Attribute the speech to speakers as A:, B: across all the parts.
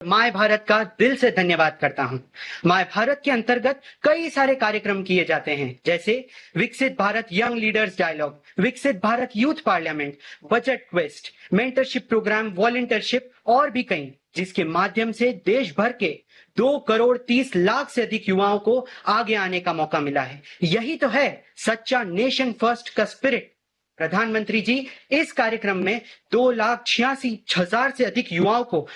A: My Bharat का दिल से धन्यवाद करता हूं। माय भारत के अंतर्गत कई सारे कार्यक्रम किए जाते हैं, जैसे विकसित Bharat young leaders dialogue, Viksit Bharat youth parliament, budget quest, mentorship program, volunteership और भी कई, जिसके माध्यम से देश भर के 2,30,00,000 से अधिक युवाओं को आगे आने का मौका मिला है। यही तो है सच्चा नेशन फर्स्ट का स्पिरिट। प्रधानमंत्री जी, इस कार्यक्रम में 2,86,000 से अधिक युवाओं को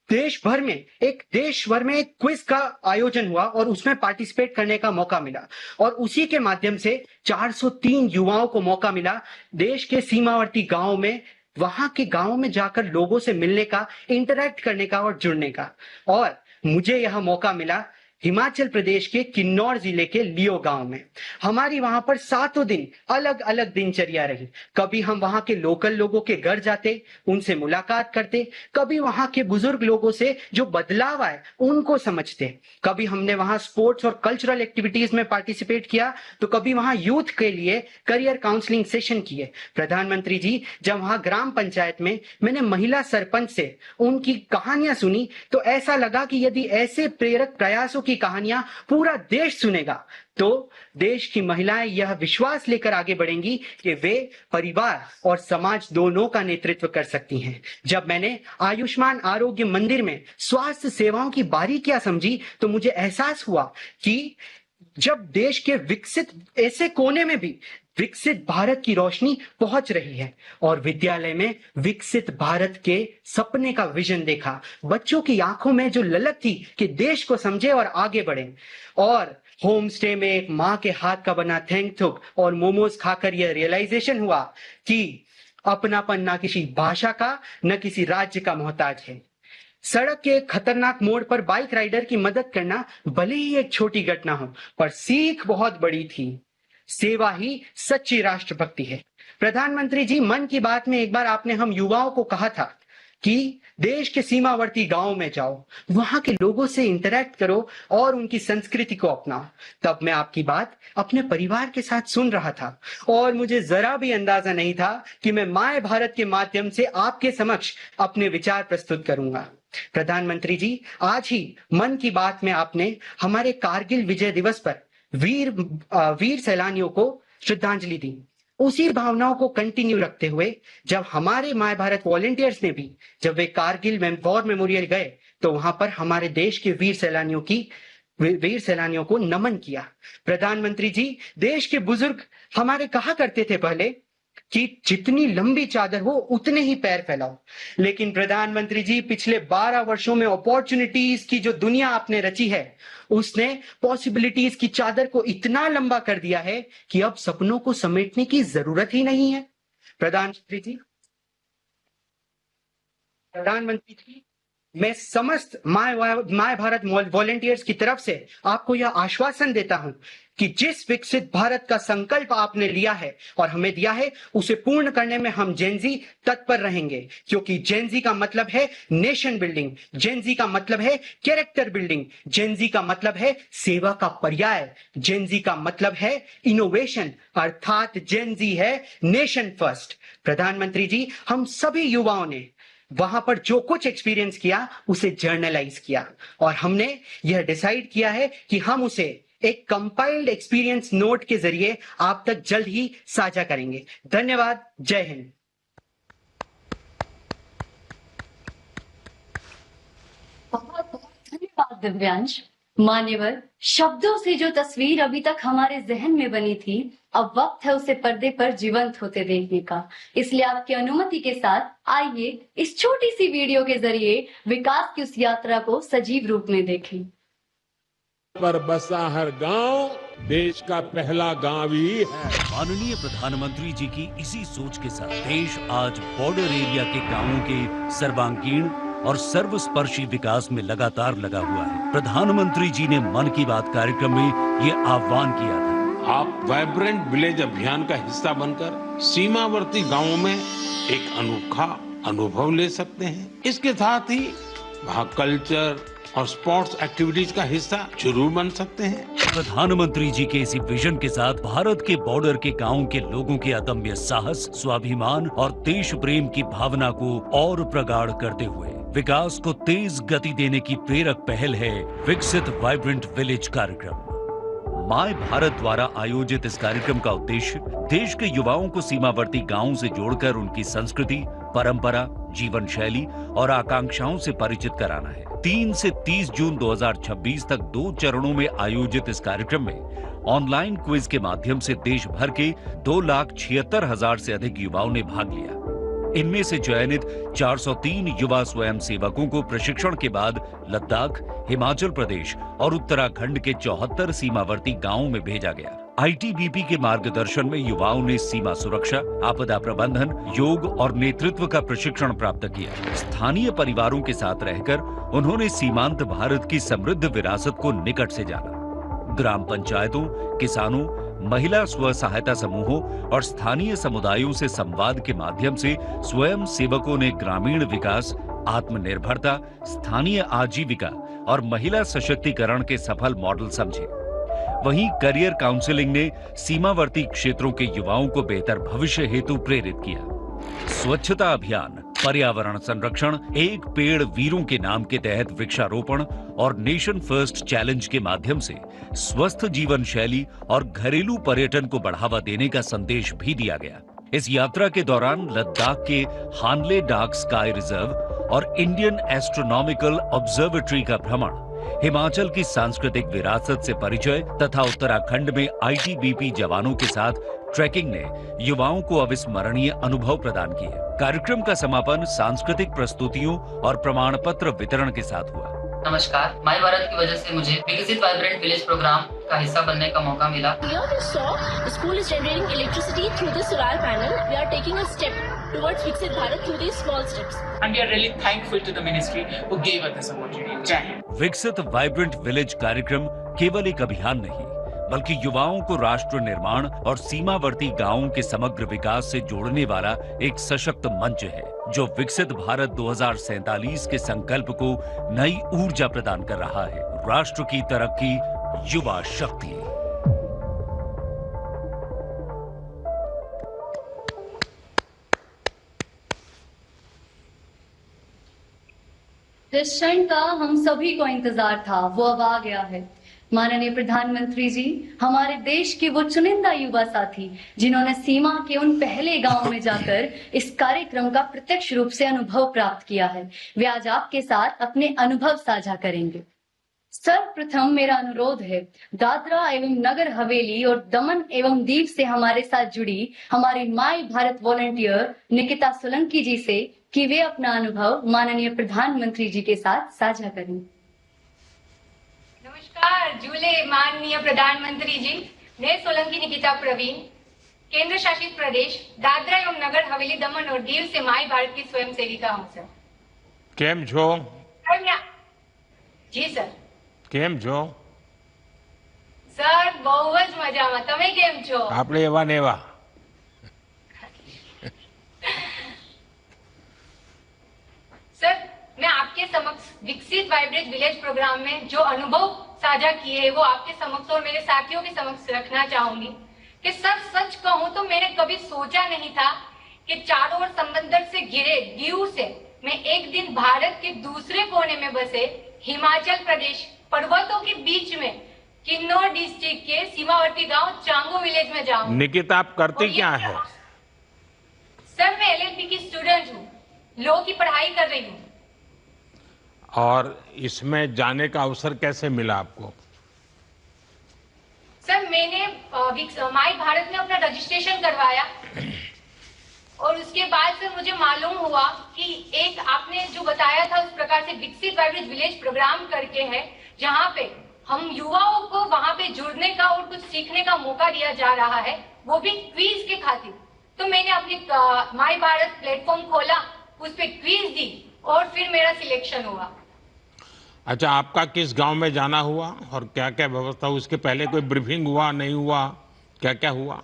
A: देश भर में एक क्विज का आयोजन हुआ और उसमें पार्टिसिपेट करने का मौका मिला, और उसी के माध्यम से 403 युवाओं को मौका मिला देश के सीमावर्ती गांवों में, वहां के गांवों में जाकर लोगों से मिलने का, इंटरैक्ट करने का और जुड़ने का। और मुझे यह मौका मिला हिमाचल प्रदेश के किन्नौर जिले के लियो गांव में। हमारी वहां पर 7 दिन अलग अलग दिनचर्या रही। कभी हम वहां के लोकल लोगों के घर जाते, उनसे मुलाकात करते, कभी वहां के बुजुर्ग लोगों से जो बदलाव आए उनको समझते, कभी हमने वहां स्पोर्ट्स और कल्चरल एक्टिविटीज में पार्टिसिपेट किया, तो कभी वहां यूथ के लिए करियर काउंसलिंग सेशन किए। प्रधानमंत्री जी, जब वहां ग्राम पंचायत में मैंने महिला सरपंच से उनकी कहानियां सुनी, तो ऐसा लगा कि यदि ऐसे प्रेरक प्रयासों की कहानियां पूरा देश सुनेगा, तो देश की महिलाएं यह विश्वास लेकर आगे बढ़ेंगी कि वे परिवार और समाज दोनों का नेतृत्व कर सकती हैं। जब मैंने आयुष्मान आरोग्य मंदिर में स्वास्थ्य सेवाओं की बारीकियां समझी, तो मुझे एहसास हुआ कि जब देश के विकसित ऐसे कोने में भी विकसित भारत की रोशनी पहुंच रही है, और विद्यालय में विकसित भारत के सपने का विजन देखा, बच्चों की आंखों में जो ललक थी कि देश को समझे और आगे बढ़े, और होम स्टे में एक माँ के हाथ का बना थैंकथुक और मोमोज खाकर यह रियलाइजेशन हुआ कि अपनापन ना किसी भाषा का, न किसी राज्य का मोहताज है। सड़क के खतरनाक मोड़ पर बाइक राइडर की मदद करना भले ही एक छोटी घटना हो, पर सीख बहुत बड़ी थी। सेवा ही सच्ची राष्ट्रभक्ति है। प्रधानमंत्री जी, मन की बात में एक बार आपने हम युवाओं को कहा था कि देश के सीमावर्ती गांवों में जाओ, वहां के लोगों से इंटरैक्ट करो और उनकी संस्कृति को अपनाओ। तब मैं आपकी बात अपने परिवार के साथ सुन रहा था, और मुझे जरा भी अंदाजा नहीं था कि मैं माय भारत के माध्यम से आपके समक्ष अपने विचार प्रस्तुत करूंगा। प्रधानमंत्री जी, आज ही मन की बात में आपने हमारे कारगिल विजय दिवस पर वीर सैलानियों को श्रद्धांजलि दी। उसी भावनाओं को कंटिन्यू रखते हुए, जब हमारे माय भारत वॉलंटियर्स ने भी, जब वे कारगिल वॉर मेमोरियल गए, तो वहां पर हमारे देश के वीर सैलानियों को नमन किया। प्रधानमंत्री जी, देश के बुजुर्ग हमारे कहा करते थे पहले कि जितनी लंबी चादर हो उतने ही पैर फैलाओ, लेकिन प्रधानमंत्री जी, पिछले 12 वर्षों में अपॉर्चुनिटीज की जो दुनिया आपने रची है, उसने पॉसिबिलिटीज की चादर को इतना लंबा कर दिया है कि अब सपनों को समेटने की जरूरत ही नहीं है। प्रधानमंत्री जी, मैं समस्त माय भारत वॉलंटियर्स की तरफ से आपको यह आश्वासन देता हूं कि जिस विकसित भारत का संकल्प आपने लिया है और हमें दिया है, उसे पूर्ण करने में हम जेनजी तत्पर रहेंगे, क्योंकि जेनजी का मतलब है नेशन बिल्डिंग, जेनजी का मतलब है कैरेक्टर बिल्डिंग, जेनजी का मतलब है सेवा का पर्याय, जेनजी का मतलब है इनोवेशन, अर्थात जेनजी है नेशन फर्स्ट। प्रधानमंत्री जी, हम सभी युवाओं ने वहां पर जो कुछ एक्सपीरियंस किया उसे जर्नलाइज किया, और हमने यह डिसाइड किया है कि हम उसे एक कंपाइल्ड एक्सपीरियंस नोट के जरिए आप तक जल्द ही साझा करेंगे। धन्यवाद। जय हिंद।
B: बहुत बहुत धन्यवाद दिव्यांश। मान्यवर, शब्दों से जो तस्वीर अभी तक हमारे जहन में बनी थी, अब वक्त है उसे पर्दे पर जीवंत होते देखने का। इसलिए आपकी अनुमति के साथ आइए इस छोटी सी वीडियो के जरिए विकास की उस यात्रा को सजीव रूप में देखें।
C: पर बसा हर गांव देश का पहला गांव ही है।
D: माननीय प्रधानमंत्री जी की इसी सोच के साथ देश आज बॉर्डर एरिया के गांवों के सर्वांगीण और सर्वस्पर्शी विकास में लगातार लगा हुआ है। प्रधानमंत्री जी ने मन की बात कार्यक्रम में ये आह्वान किया था।
C: आप वाइब्रेंट विलेज अभियान का हिस्सा बनकर सीमावर्ती गांवों में एक अनोखा अनुभव ले सकते हैं। इसके साथ ही वहाँ कल्चर और स्पोर्ट्स एक्टिविटीज का हिस्सा जरूर बन सकते हैं।
D: प्रधानमंत्री जी के इसी विजन के साथ भारत के बॉर्डर के गांवों के लोगों के अदम्य साहस, स्वाभिमान और देश प्रेम की भावना को और प्रगाढ़ करते हुए विकास को तेज गति देने की प्रेरक पहल है विकसित वाइब्रेंट विलेज कार्यक्रम। माय भारत द्वारा आयोजित इस कार्यक्रम का उद्देश्य देश के युवाओं को सीमावर्ती गांवों से जोड़कर उनकी संस्कृति, परंपरा, जीवन शैली और आकांक्षाओं से परिचित कराना है। 3 से 30 जून 2026 तक 2 चरणों में आयोजित इस कार्यक्रम में ऑनलाइन क्विज के माध्यम से देश भर के 2,76,000 से अधिक युवाओं ने भाग लिया। इनमें से चयनित 403 युवा स्वयं सेवकों को प्रशिक्षण के बाद लद्दाख, हिमाचल प्रदेश और उत्तराखंड के 74 सीमावर्ती गांवों में भेजा गया। आईटीबीपी के मार्गदर्शन में युवाओं ने सीमा सुरक्षा, आपदा प्रबंधन, योग और नेतृत्व का प्रशिक्षण प्राप्त किया। स्थानीय परिवारों के साथ रहकर उन्होंने सीमांत भारत की समृद्ध विरासत को निकट से जाना। ग्राम पंचायतों, किसानों, महिला स्व सहायता समूहों और स्थानीय समुदायों से संवाद के माध्यम से स्वयं सेवकों ने ग्रामीण विकास, आत्मनिर्भरता, स्थानीय आजीविका और महिला सशक्तिकरण के सफल मॉडल समझे। वहीं करियर काउंसलिंग ने सीमावर्ती क्षेत्रों के युवाओं को बेहतर भविष्य हेतु प्रेरित किया। स्वच्छता अभियान, पर्यावरण संरक्षण, एक पेड़ वीरों के नाम के तहत वृक्षारोपण और नेशन फर्स्ट चैलेंज के माध्यम से स्वस्थ जीवन शैली और घरेलू पर्यटन को बढ़ावा देने का संदेश भी दिया गया। इस यात्रा के दौरान लद्दाख के हानले डार्क स्काई रिजर्व और इंडियन एस्ट्रोनॉमिकल ऑब्जर्वेटरी का भ्रमण, हिमाचल की सांस्कृतिक विरासत से परिचय तथा उत्तराखंड में आईटीबीपी जवानों के साथ ट्रैकिंग ने युवाओं को अविस्मरणीय अनुभव प्रदान किए। कार्यक्रम का समापन सांस्कृतिक प्रस्तुतियों और प्रमाण पत्र वितरण के साथ हुआ।
E: नमस्कार, माय भारत की वजह से मुझे विकसित वाइब्रेंट विलेज प्रोग्राम का हिस्सा बनने का मौका मिला।
F: Here we saw the school is generating electricity through the solar panel. We are taking a step towards Viksit Bharat through these small steps.
G: And we are really thankful to the ministry who gave us this opportunity. जय हिंद।
D: विकसित vibrant village कार्यक्रम केवल एक अभियान नहीं, बल्कि युवाओं को राष्ट्र निर्माण और सीमावर्ती गांवों के समग्र विकास से जोड़ने वाला एक सशक्त मंच है, जो विकसित भारत 2047 के संकल्प को नई ऊर्जा प्रदान कर रहा है। राष्ट्र की तरक्की, युवा शक्ति।
B: जिस क्षण का हम सभी को इंतजार था वो अब आ गया है। माननीय प्रधानमंत्री जी, हमारे देश के वो चुनिंदा युवा साथी जिन्होंने सीमा के उन पहले गांव में जाकर इस कार्यक्रम का प्रत्यक्ष रूप से अनुभव प्राप्त किया है, वे आज आपके साथ अपने अनुभव साझा करेंगे। सर्वप्रथम मेरा अनुरोध है दादरा एवं नगर हवेली और दमन एवं दीव से हमारे साथ जुड़ी हमारी माय भारत वॉलंटियर निकिता सोलंकी जी से कि वे अपना अनुभव माननीय प्रधानमंत्री जी के साथ साझा करें।
H: नमस्कार झूले माननीय प्रधानमंत्री जी, मैं सोलंकी निकिता प्रवीण, केंद्र शासित प्रदेश दादरा एवं नगर हवेली दमन और दीव से माय भारत की स्वयं सेविका हूँ सर।
C: केम छो?
H: जी सर।
C: केम छो?
H: सर बहुत मजाમાં, તમે કેમ છો?
C: આપણે એવા ને એવા।
H: सर, मैं आपके समक्ष विकसित वाइब्रेंट विलेज प्रोग्राम में जो अनुभव साझा किए वो आपके समक्ष और मेरे साथियों के समक्ष रखना चाहूंगी कि सर सच कहूं तो मैंने कभी सोचा नहीं था कि चारों ओर समंदर से घिरे दीव से मैं एक दिन भारत के दूसरे कोने में बसे हिमाचल प्रदेश पर्वतों के बीच में किन्नौर डिस्ट्रिक्ट के सीमावर्ती गांव चांगो विलेज में जाऊं।
C: निकिता, आप करती क्या है?
H: सर मैं एलएलबी की स्टूडेंट हूँ, लॉ की पढ़ाई कर रही हूँ।
C: और इसमें जाने का अवसर कैसे मिला आपको?
H: सर मैंने माय भारत में अपना रजिस्ट्रेशन करवाया और उसके बाद सर मुझे मालूम हुआ कि एक आपने जो बताया था उस प्रकार से विकसित वाइब्रेंट विलेज प्रोग्राम करके है जहाँ पे हम युवाओं को वहाँ पे जुड़ने का और कुछ सीखने का मौका दिया जा रहा है, वो भी क्विज के खातिर। तो मैंने अपनी माय भारत प्लेटफॉर्म खोला, उस पे क्विज दी और फिर मेरा सिलेक्शन हुआ।
C: अच्छा, आपका किस गांव में जाना हुआ और क्या क्या व्यवस्था? उसके पहले कोई ब्रीफिंग हुआ, नहीं हुआ, क्या क्या हुआ?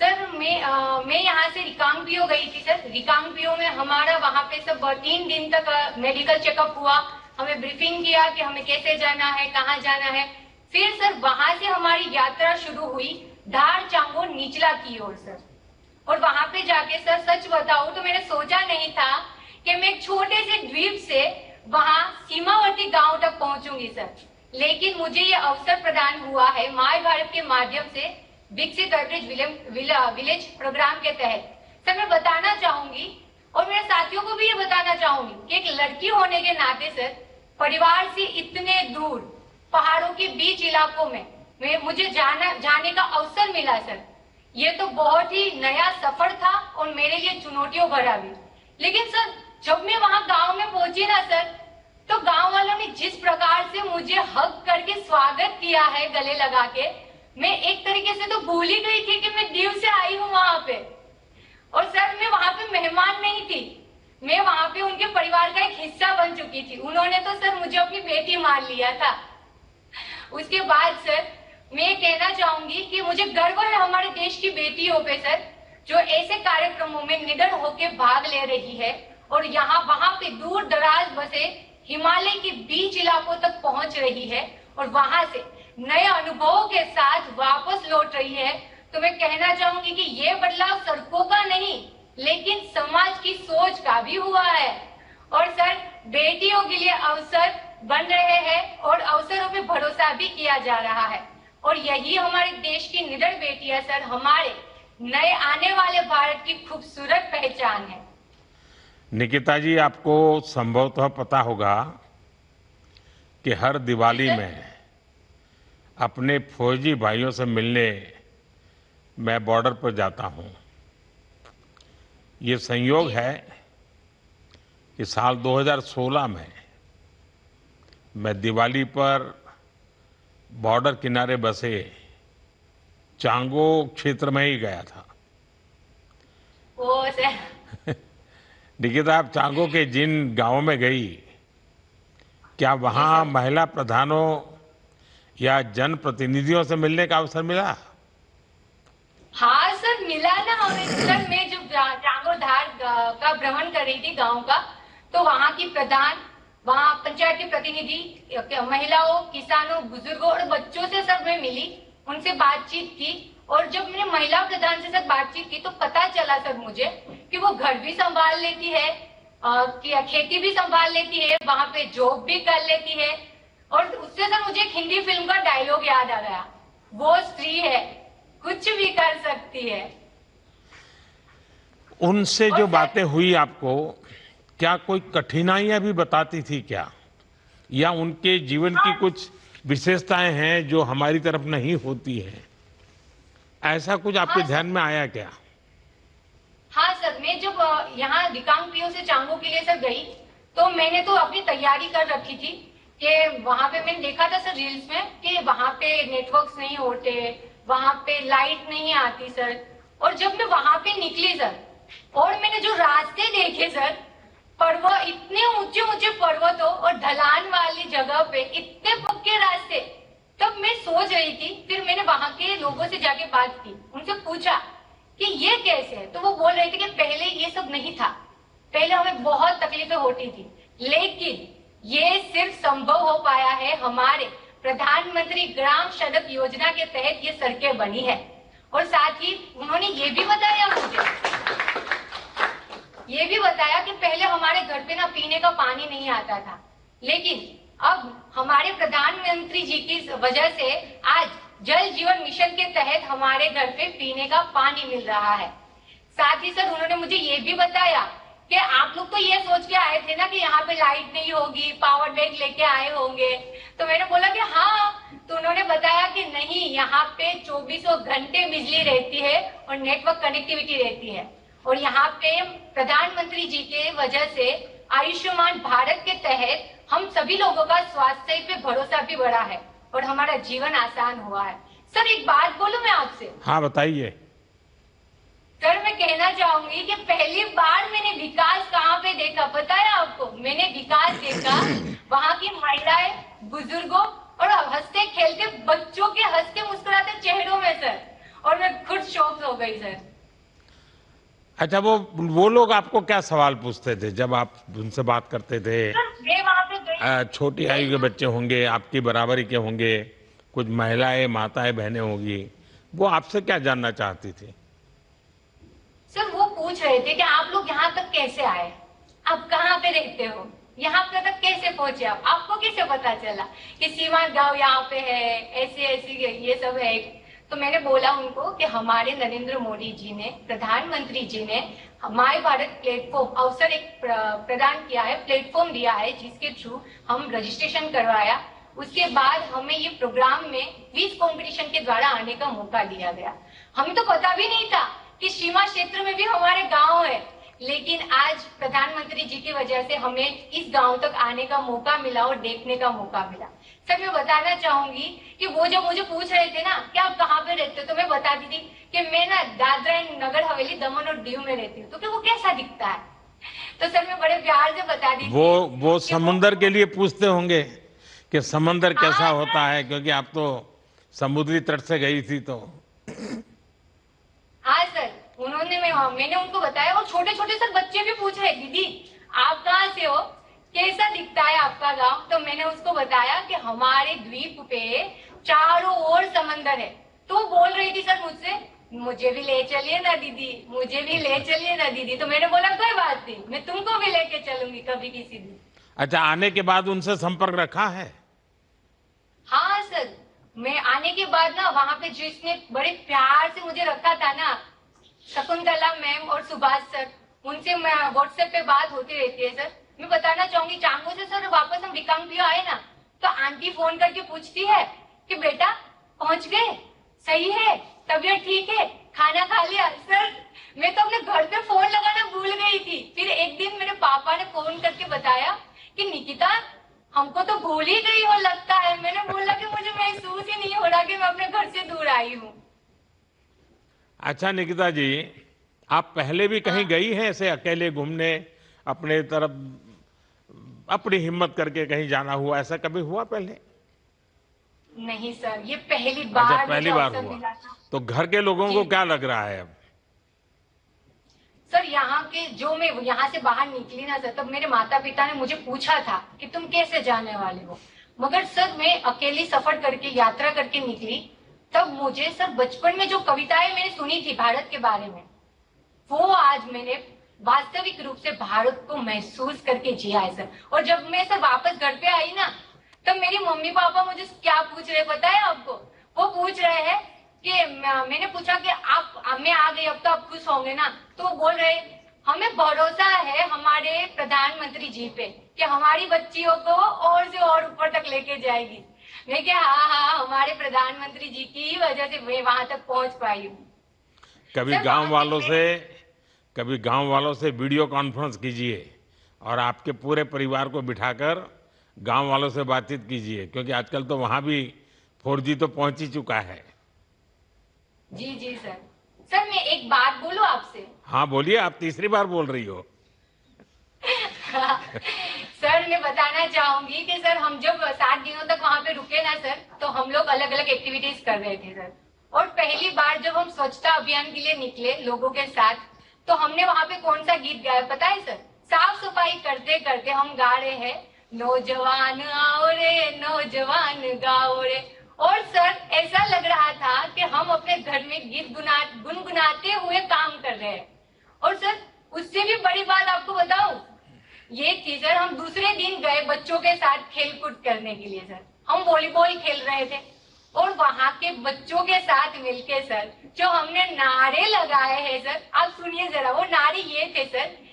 H: सर मैं यहाँ से रिकांगपियो गई थी सर। रिकांगपियो में हमारा वहाँ पे सब 3 दिन तक मेडिकल चेकअप हुआ, हमें ब्रीफिंग किया कि हमें कैसे जाना है, कहाँ जाना है। फिर सर वहाँ से हमारी यात्रा शुरू हुई धार चांगो निचला की ओर सर। और वहाँ पे जाके सर सच बताऊं तो मैंने सोचा नहीं था कि मैं एक छोटे से द्वीप से वहां सीमावर्ती गांव तक पहुंचूंगी सर, लेकिन मुझे ये अवसर प्रदान हुआ है माय भारत के माध्यम से विकसित वाइब्रेंट विलेज प्रोग्राम के तहत। सर मैं बताना चाहूंगी और मेरे साथियों को भी ये बताना चाहूंगी कि एक लड़की होने के नाते सर परिवार से इतने दूर पहाड़ों के बीच इलाकों में मुझे जाने का अवसर मिला सर। ये तो बहुत ही नया सफर था और मेरे लिए चुनौतियों भरा भी। लेकिन सर जब मैं वहां गांव में पहुंची ना सर, तो गांव वालों ने जिस प्रकार से मुझे हग करके स्वागत किया है गले लगा के, मैं एक तरीके से तो भूल ही गई थी कि मैं दीव से आई हूँ वहां पे। और सर मैं वहां पे मेहमान नहीं थी, मैं वहां पे उनके परिवार का एक हिस्सा बन चुकी थी। उन्होंने तो सर मुझे अपनी बेटी मान लिया था। उसके बाद सर मैं कहना चाहूंगी कि मुझे गर्व है हमारे देश की बेटियों पे सर, जो ऐसे कार्यक्रमों में निडर होके भाग ले रही है और यहाँ वहां पे दूर दराज बसे हिमालय के बीच इलाकों तक पहुंच रही है और वहां से नए अनुभवों के साथ वापस लौट रही है। तो मैं कहना चाहूंगी कि ये बदलाव सड़कों का नहीं लेकिन समाज की सोच का भी हुआ है। और सर बेटियों के लिए अवसर बन रहे हैं और अवसरों पे भरोसा भी किया जा रहा है और यही हमारे देश की निडर बेटियां सर हमारे नए आने वाले भारत की खूबसूरत पहचान है।
C: निकिता जी, आपको संभवतः पता होगा कि हर दिवाली में अपने फौजी भाइयों से मिलने मैं बॉर्डर पर जाता हूं। ये संयोग है कि साल 2016 में मैं दिवाली पर बॉर्डर किनारे बसे चांगो क्षेत्र में ही गया था।
H: ओ सर
C: निकिता, आप चांगो के जिन गांवों में गई, क्या वहां महिला प्रधानों या जनप्रतिनिधियों से मिलने का अवसर मिला?
H: हाँ सर मिला ना हमें सर। मैं जब चांगो धार का भ्रमण कर रही थी गांव का, तो वहां की प्रधान, वहां पंचायत के प्रतिनिधि, महिलाओं, किसानों, बुजुर्गों और बच्चों से सर मैं मिली, उनसे बातचीत की। और जब मैंने महिला प्रधान से सर बातचीत की तो पता चला सर मुझे कि वो घर भी संभाल लेती है, खेती भी संभाल लेती है, वहां पे जॉब भी कर लेती है। और उससे सर मुझे एक हिंदी फिल्म का डायलॉग याद आ गया, वो स्त्री है कुछ भी कर सकती है।
C: उनसे जो बातें हुई आपको, क्या कोई कठिनाइयां भी बताती थी क्या, या उनके जीवन की कुछ विशेषताएं हैं जो हमारी तरफ नहीं होती है? ऐसा कुछ आपके ध्यान में आया क्या?
H: हाँ सर, मैं जब यहाँ रिकांगपिओ से चांगो के लिए सर गई तो मैंने तो अपनी तैयारी कर रखी थी कि वहां पे मैंने देखा था सर रील्स में कि वहां पे नेटवर्क्स नहीं होते, वहां पे लाइट नहीं आती सर। और जब मैं वहां पे निकली सर और मैंने जो रास्ते देखे सर, पर्वत, इतने ऊंचे ऊंचे पर्वतों और ढलान वाली जगह पे इतने पक्के रास्ते, तब मैं सोच रही थी। फिर मैंने वहां के लोगों से जाके बात की, उनसे पूछा कि ये कैसे है, तो वो बोल रहे थे कि पहले ये सब नहीं था, पहले हमें बहुत तकलीफें होती थी, लेकिन ये सिर्फ संभव हो पाया है हमारे प्रधानमंत्री ग्राम सड़क योजना के तहत ये सड़कें बनी है। और साथ ही उन्होंने ये भी बताया मुझे, ये भी बताया कि पहले हमारे घर पे ना पीने का पानी नहीं आता था, लेकिन अब हमारे प्रधानमंत्री जी की वजह से आज जल जीवन मिशन के तहत हमारे घर पे पीने का पानी मिल रहा है। साथ ही सर उन्होंने मुझे ये भी बताया कि आप लोग तो ये सोच के आए थे ना कि यहाँ पे लाइट नहीं होगी, पावर बैंक लेके आए होंगे। तो मैंने बोला कि हाँ, तो उन्होंने बताया कि नहीं, यहाँ पे 24 घंटे बिजली रहती है और नेटवर्क कनेक्टिविटी रहती है। और यहाँ पे प्रधानमंत्री जी के वजह से आयुष्मान भारत के तहत हम सभी लोगों का स्वास्थ्य पे भरोसा भी बढ़ा है और हमारा जीवन आसान हुआ है। सर एक बात बोलूं मैं आपसे?
C: हाँ बताइए।
H: सर मैं कहना चाहूंगी कि पहली बार मैंने विकास कहाँ पे देखा पता है आपको? मैंने विकास देखा वहाँ की महिलाएं, बुजुर्गों और हंसते खेलते बच्चों के हंसते मुस्कुराते चेहरों में सर, और मैं खुद शॉक हो गई सर।
C: अच्छा, वो लोग आपको क्या सवाल पूछते थे जब आप उनसे बात करते थे?
H: मैं वहाँ पे गई,
C: छोटी आयु के बच्चे होंगे, आपकी बराबरी के होंगे, कुछ महिलाएं, माताएं, बहनें होंगी, वो आपसे क्या जानना चाहती थी?
H: सर वो पूछ रहे थे कि आप लोग यहाँ तक कैसे आए, आप कहाँ पे रहते हो, यहाँ पे तक कैसे पहुंचे आप, आपको कैसे पता चला कि सीमा गांव यहाँ पे है, ऐसे ऐसे ये सब है। तो मैंने बोला उनको कि हमारे नरेंद्र मोदी जी ने, प्रधानमंत्री जी ने माय भारत प्लेटफॉर्म अवसर एक प्रदान किया है, प्लेटफॉर्म दिया है, जिसके थ्रू हम रजिस्ट्रेशन करवाया। उसके बाद हमें ये प्रोग्राम में क्विज कंपटीशन के द्वारा आने का मौका दिया गया। हमें तो पता भी नहीं था कि सीमा क्षेत्र में भी हमारे गांव है, लेकिन आज प्रधानमंत्री जी की वजह से हमें इस गांव तक आने का मौका मिला और देखने का मौका मिला। सर मैं बताना चाहूंगी कि वो जब मुझे पूछ रहे थे ना कि आप कहाँ पे रहते हो, तो मैं बताती थी कि मैं ना दादरा एंड नगर हवेली, दमन और दीव में रहती हूँ। तो कि वो कैसा दिखता है, तो सर मैं बड़े प्यार से बता दी।
C: वो समुंदर के लिए पूछते होंगे कि समंदर कैसा होता है, क्योंकि आप तो समुद्री तट से गई थी। तो
H: हाँ सर, मैंने उनको बताया। और छोटे छोटे सर बच्चे भी पूछ रहे, दीदी आप कहाँ से हो, कैसा दिखता है आपका गांव। तो मैंने उसको बताया कि हमारे द्वीप पे चारों ओर समंदर है। तो वो बोल रही थी सर मुझसे, मुझे भी ले चलिए ना दीदी, मुझे भी ले चलिए ना दीदी। तो मैंने बोला कोई बात नहीं, मैं तुमको भी लेके चलूंगी कभी किसी दिन।
C: अच्छा, आने के बाद उनसे संपर्क रखा है?
H: हाँ सर, मैं आने के बाद ना वहाँ पे जिसने बड़े प्यार से मुझे रखा था ना, शकुंतला मैम और सुभाष सर, उनसे मैं व्हाट्सएप पे बात होती रहती है सर। मैं बताना चाहूंगी, चांगो से सर वापस हम रिकांगपियो आए ना, तो आंटी फोन करके पूछती है कि बेटा पहुंच गए, सही है, तबीयत ठीक है, खाना खा लिया। सर मैं तो अपने घर पे फोन लगाना भूल गई थी। फिर एक दिन मेरे पापा ने फोन करके बताया कि निकिता हमको तो भूल ही गई हो लगता है। मैंने बोला कि मुझे महसूस ही नहीं हो रहा कि मैं अपने घर से दूर आई हूँ।
C: अच्छा निकिता जी, आप पहले भी कहीं गई हैं ऐसे अकेले घूमने, अपने तरफ अपनी हिम्मत करके कहीं जाना हुआ, ऐसा कभी हुआ पहले?
H: नहीं सर, ये पहली बार।
C: अच्छा, पहली बार हुआ। तो घर के लोगों को क्या लग रहा है अब?
H: सर यहाँ के जो मैं यहाँ से बाहर निकली ना सर, तब मेरे माता पिता ने मुझे पूछा था कि तुम कैसे जाने वाले हो। मगर सर मैं अकेली सफर करके, यात्रा करके निकली। तब मुझे सर बचपन में जो कविताएं मैंने सुनी थी भारत के बारे में, वो आज मैंने वास्तविक रूप से भारत को महसूस करके जिया है सर। और जब मैं सर वापस घर पे आई ना, तब मेरी मम्मी पापा मुझे क्या पूछ रहे पता है आपको? वो पूछ रहे हैं कि मैंने पूछा कि आप, मैं आ गई अब तो आप खुश होंगे ना। तो वो बोल रहे हमें भरोसा है हमारे प्रधानमंत्री जी पे कि हमारी बच्चियों को और से और ऊपर तक लेके जाएगी। मैं क्या, हाँ, हमारे प्रधानमंत्री जी की वजह से मैं वहां तक पहुंच पाई हूँ।
C: कभी गांव वालों से वीडियो कॉन्फ्रेंस कीजिए और आपके पूरे परिवार को बिठाकर गांव वालों से बातचीत कीजिए, क्योंकि आजकल तो वहां भी 4G तो पहुंच ही चुका है।
H: जी जी सर। सर मैं एक बात बोलूं आपसे?
C: हाँ बोलिए, आप तीसरी बार बोल रही हो।
H: सर मैं बताना चाहूंगी कि सर हम जब 7 दिनों तक वहां पे रुके ना सर, तो हम लोग अलग अलग एक्टिविटीज कर रहे थे सर। और पहली बार जब हम स्वच्छता अभियान के लिए निकले लोगों के साथ, तो हमने वहां पे कौन सा गीत गाया पता है सर? साफ सफाई करते करते हम गा रहे हैं, नौजवान आओ रे नौजवान गाओ रे। और सर ऐसा लग रहा था कि हम अपने घर में गीत गुनगुनाते हुए काम कर रहे हैं। और सर उससे भी बड़ी बात आपको बताऊं, ये थी सर, हम दूसरे दिन गए बच्चों के साथ खेल कूद करने के लिए सर। हम वॉलीबॉल खेल रहे थे और वहां के बच्चों के साथ मिलके सर जो हमने नारे लगाए हैं सर, आप सुनिए जरा। वो नारे ये थे सर,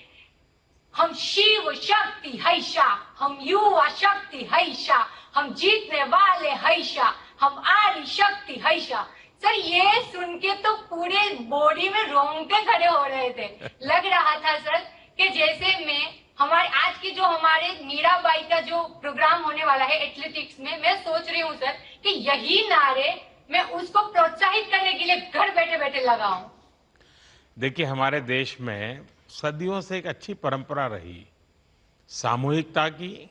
H: हम शिव शक्ति हैशा, हम युवा शक्ति हैशा, हम जीतने वाले हैशा, हम आदि शक्ति हैशा। सर ये सुन के तो पूरे बॉडी में रोंगटे खड़े हो रहे थे। लग रहा था सर कि जैसे मैं हमारे आज की जो हमारे मीराबाई का जो प्रोग्राम होने वाला है एथलेटिक्स में, मैं सोच रही हूँ सर कि यही नारे मैं उसको प्रोत्साहित करने के लिए घर बैठे बैठे लगाऊं।
C: देखिए, हमारे देश में सदियों से एक अच्छी परंपरा रही सामूहिकता की,